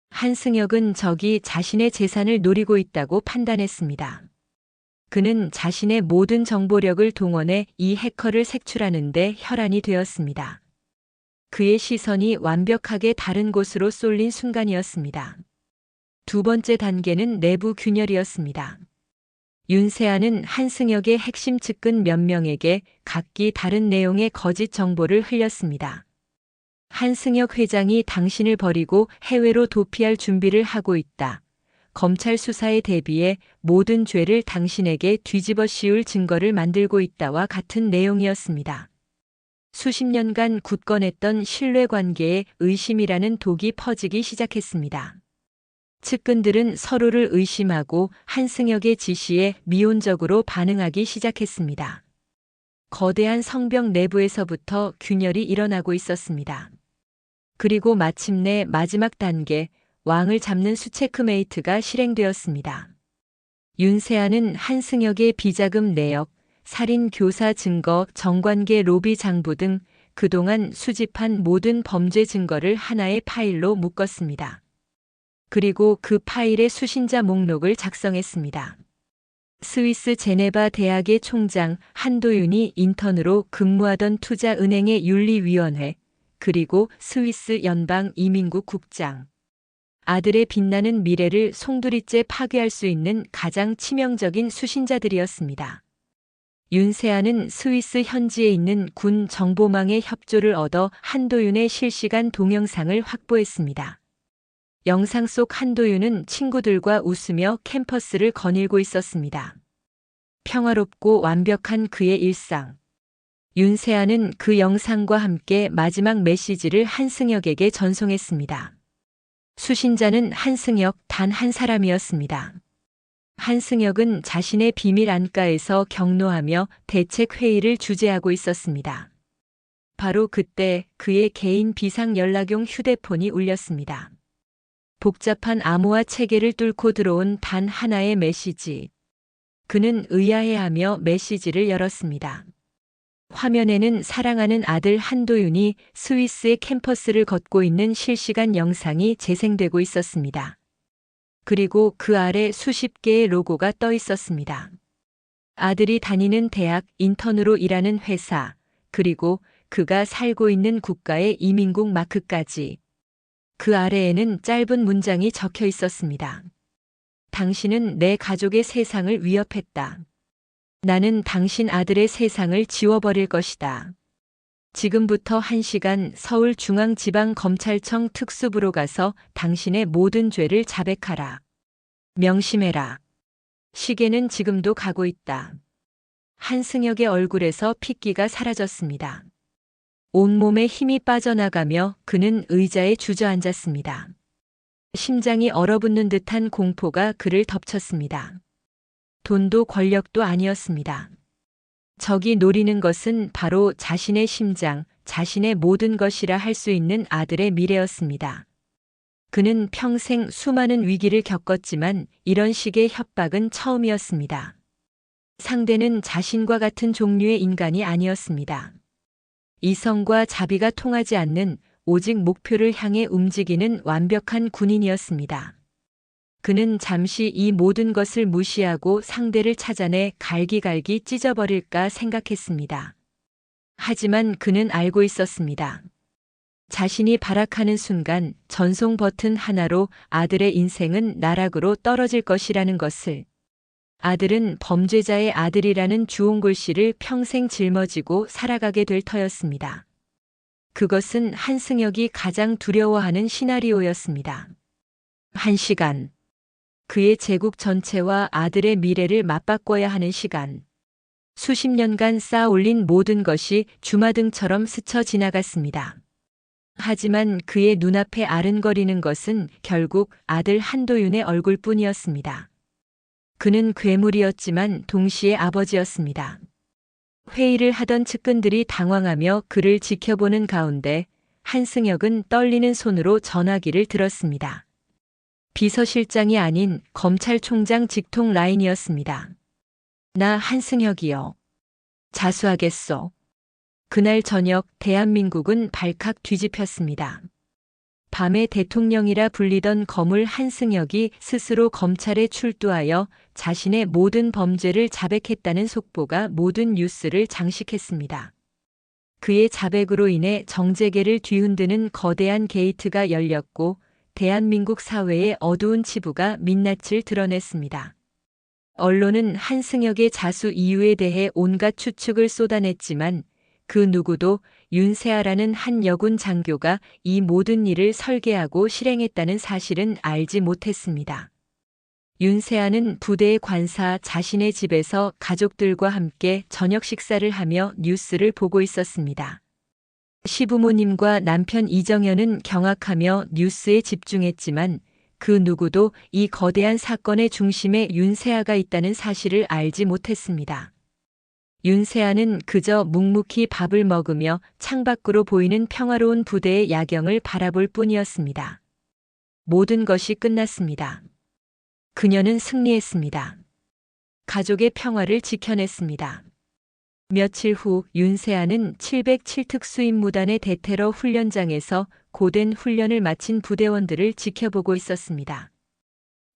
한승혁은 적이 자신의 재산을 노리고 있다고 판단했습니다. 그는 자신의 모든 정보력을 동원해 이 해커를 색출하는데 혈안이 되었습니다. 그의 시선이 완벽하게 다른 곳으로 쏠린 순간이었습니다. 두 번째 단계는 내부 균열이었습니다. 윤세아는 한승혁의 핵심 측근 몇 명에게 각기 다른 내용의 거짓 정보를 흘렸습니다. 한승혁 회장이 당신을 버리고 해외로 도피할 준비를 하고 있다. 검찰 수사에 대비해 모든 죄를 당신에게 뒤집어 씌울 증거를 만들고 있다와 같은 내용이었습니다. 수십 년간 굳건했던 신뢰관계에 의심이라는 독이 퍼지기 시작했습니다. 측근들은 서로를 의심하고 한승혁의 지시에 미온적으로 반응하기 시작했습니다. 거대한 성벽 내부에서부터 균열이 일어나고 있었습니다. 그리고 마침내 마지막 단계, 왕을 잡는 수체크메이트가 실행되었습니다. 윤세아는 한승혁의 비자금 내역, 살인 교사 증거, 정관계 로비 장부 등 그동안 수집한 모든 범죄 증거를 하나의 파일로 묶었습니다. 그리고 그 파일의 수신자 목록을 작성했습니다. 스위스 제네바 대학의 총장 한도윤이 인턴으로 근무하던 투자은행의 윤리위원회, 그리고 스위스 연방 이민국 국장. 아들의 빛나는 미래를 송두리째 파괴할 수 있는 가장 치명적인 수신자들이었습니다. 윤세아는 스위스 현지에 있는 군 정보망의 협조를 얻어 한도윤의 실시간 동영상을 확보했습니다. 영상 속 한도윤은 친구들과 웃으며 캠퍼스를 거닐고 있었습니다. 평화롭고 완벽한 그의 일상. 윤세아는 그 영상과 함께 마지막 메시지를 한승혁에게 전송했습니다. 수신자는 한승혁 단 한 사람이었습니다. 한승혁은 자신의 비밀 안가에서 경로하며 대책 회의를 주재하고 있었습니다. 바로 그때 그의 개인 비상 연락용 휴대폰이 울렸습니다. 복잡한 암호화 체계를 뚫고 들어온 단 하나의 메시지. 그는 의아해하며 메시지를 열었습니다. 화면에는 사랑하는 아들 한도윤이 스위스의 캠퍼스를 걷고 있는 실시간 영상이 재생되고 있었습니다. 그리고 그 아래 수십 개의 로고가 떠 있었습니다. 아들이 다니는 대학, 인턴으로 일하는 회사, 그리고 그가 살고 있는 국가의 이민국 마크까지. 그 아래에는 짧은 문장이 적혀 있었습니다. 당신은 내 가족의 세상을 위협했다. 나는 당신 아들의 세상을 지워버릴 것이다. 지금부터 1시간 서울중앙지방검찰청 특수부로 가서 당신의 모든 죄를 자백하라. 명심해라. 시계는 지금도 가고 있다. 한승혁의 얼굴에서 핏기가 사라졌습니다. 온몸에 힘이 빠져나가며 그는 의자에 주저앉았습니다. 심장이 얼어붙는 듯한 공포가 그를 덮쳤습니다. 돈도 권력도 아니었습니다. 적이 노리는 것은 바로 자신의 심장, 자신의 모든 것이라 할 수 있는 아들의 미래였습니다. 그는 평생 수많은 위기를 겪었지만 이런 식의 협박은 처음이었습니다. 상대는 자신과 같은 종류의 인간이 아니었습니다. 이성과 자비가 통하지 않는 오직 목표를 향해 움직이는 완벽한 군인이었습니다. 그는 잠시 이 모든 것을 무시하고 상대를 찾아내 갈기갈기 찢어버릴까 생각했습니다. 하지만 그는 알고 있었습니다. 자신이 발악하는 순간 전송 버튼 하나로 아들의 인생은 나락으로 떨어질 것이라는 것을. 아들은 범죄자의 아들이라는 주홍글씨를 평생 짊어지고 살아가게 될 터였습니다. 그것은 한승혁이 가장 두려워하는 시나리오였습니다. 1시간. 그의 제국 전체와 아들의 미래를 맞바꿔야 하는 시간. 수십 년간 쌓아 올린 모든 것이 주마등처럼 스쳐 지나갔습니다. 하지만 그의 눈앞에 아른거리는 것은 결국 아들 한도윤의 얼굴뿐이었습니다. 그는 괴물이었지만 동시에 아버지였습니다. 회의를 하던 측근들이 당황하며 그를 지켜보는 가운데 한승혁은 떨리는 손으로 전화기를 들었습니다. 비서실장이 아닌 검찰총장 직통 라인이었습니다. 나 한승혁이요. 자수하겠소. 그날 저녁 대한민국은 발칵 뒤집혔습니다. 밤에 대통령이라 불리던 거물 한승혁이 스스로 검찰에 출두하여 자신의 모든 범죄를 자백했다는 속보가 모든 뉴스를 장식했습니다. 그의 자백으로 인해 정재계를 뒤흔드는 거대한 게이트가 열렸고 대한민국 사회의 어두운 치부가 민낯을 드러냈습니다. 언론은 한승혁의 자수 이유에 대해 온갖 추측을 쏟아냈지만 그 누구도 윤세아라는 한 여군 장교가 이 모든 일을 설계하고 실행했다는 사실은 알지 못했습니다. 윤세아는 부대의 관사 자신의 집에서 가족들과 함께 저녁 식사를 하며 뉴스를 보고 있었습니다. 시부모님과 남편 이정현은 경악하며 뉴스에 집중했지만 그 누구도 이 거대한 사건의 중심에 윤세아가 있다는 사실을 알지 못했습니다. 윤세아는 그저 묵묵히 밥을 먹으며 창밖으로 보이는 평화로운 부대의 야경을 바라볼 뿐이었습니다. 모든 것이 끝났습니다. 그녀는 승리했습니다. 가족의 평화를 지켜냈습니다. 며칠 후 윤세아는 707 특수임무단의 대테러 훈련장에서 고된 훈련을 마친 부대원들을 지켜보고 있었습니다.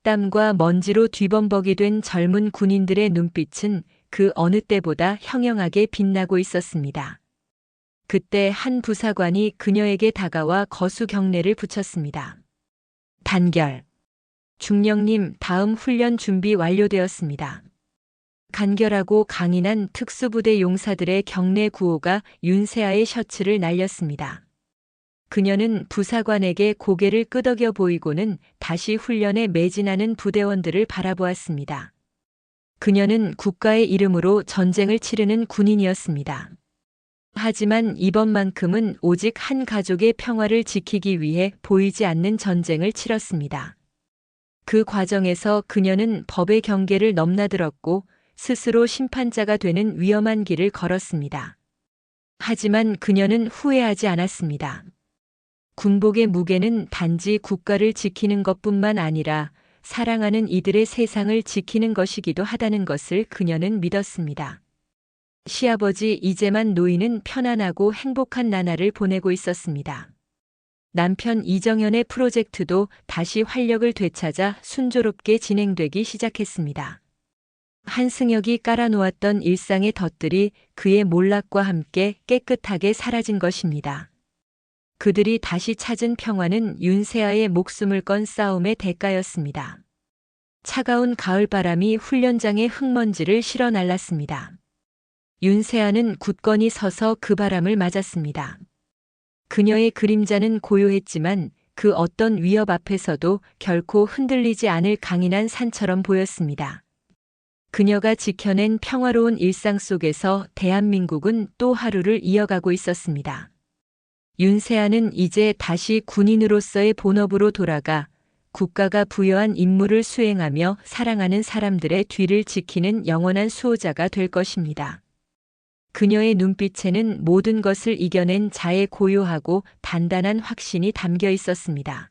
땀과 먼지로 뒤범벅이 된 젊은 군인들의 눈빛은 그 어느 때보다 형형하게 빛나고 있었습니다. 그때 한 부사관이 그녀에게 다가와 거수 경례를 붙였습니다. 단결. 중령님, 다음 훈련 준비 완료되었습니다. 간결하고 강인한 특수부대 용사들의 경례 구호가 윤세아의 셔츠를 날렸습니다. 그녀는 부사관에게 고개를 끄덕여 보이고는 다시 훈련에 매진하는 부대원들을 바라보았습니다. 그녀는 국가의 이름으로 전쟁을 치르는 군인이었습니다. 하지만 이번만큼은 오직 한 가족의 평화를 지키기 위해 보이지 않는 전쟁을 치렀습니다. 그 과정에서 그녀는 법의 경계를 넘나들었고 스스로 심판자가 되는 위험한 길을 걸었습니다. 하지만 그녀는 후회하지 않았습니다. 군복의 무게는 단지 국가를 지키는 것뿐만 아니라 사랑하는 이들의 세상을 지키는 것이기도 하다는 것을 그녀는 믿었습니다. 시아버지 이재만 노인은 편안하고 행복한 나날을 보내고 있었습니다. 남편 이정현의 프로젝트도 다시 활력을 되찾아 순조롭게 진행되기 시작했습니다. 한승혁이 깔아놓았던 일상의 덫들이 그의 몰락과 함께 깨끗하게 사라진 것입니다. 그들이 다시 찾은 평화는 윤세아의 목숨을 건 싸움의 대가였습니다. 차가운 가을바람이 훈련장의 흙먼지를 실어 날랐습니다. 윤세아는 굳건히 서서 그 바람을 맞았습니다. 그녀의 그림자는 고요했지만 그 어떤 위협 앞에서도 결코 흔들리지 않을 강인한 산처럼 보였습니다. 그녀가 지켜낸 평화로운 일상 속에서 대한민국은 또 하루를 이어가고 있었습니다. 윤세아는 이제 다시 군인으로서의 본업으로 돌아가 국가가 부여한 임무를 수행하며 사랑하는 사람들의 뒤를 지키는 영원한 수호자가 될 것입니다. 그녀의 눈빛에는 모든 것을 이겨낸 자의 고요하고 단단한 확신이 담겨 있었습니다.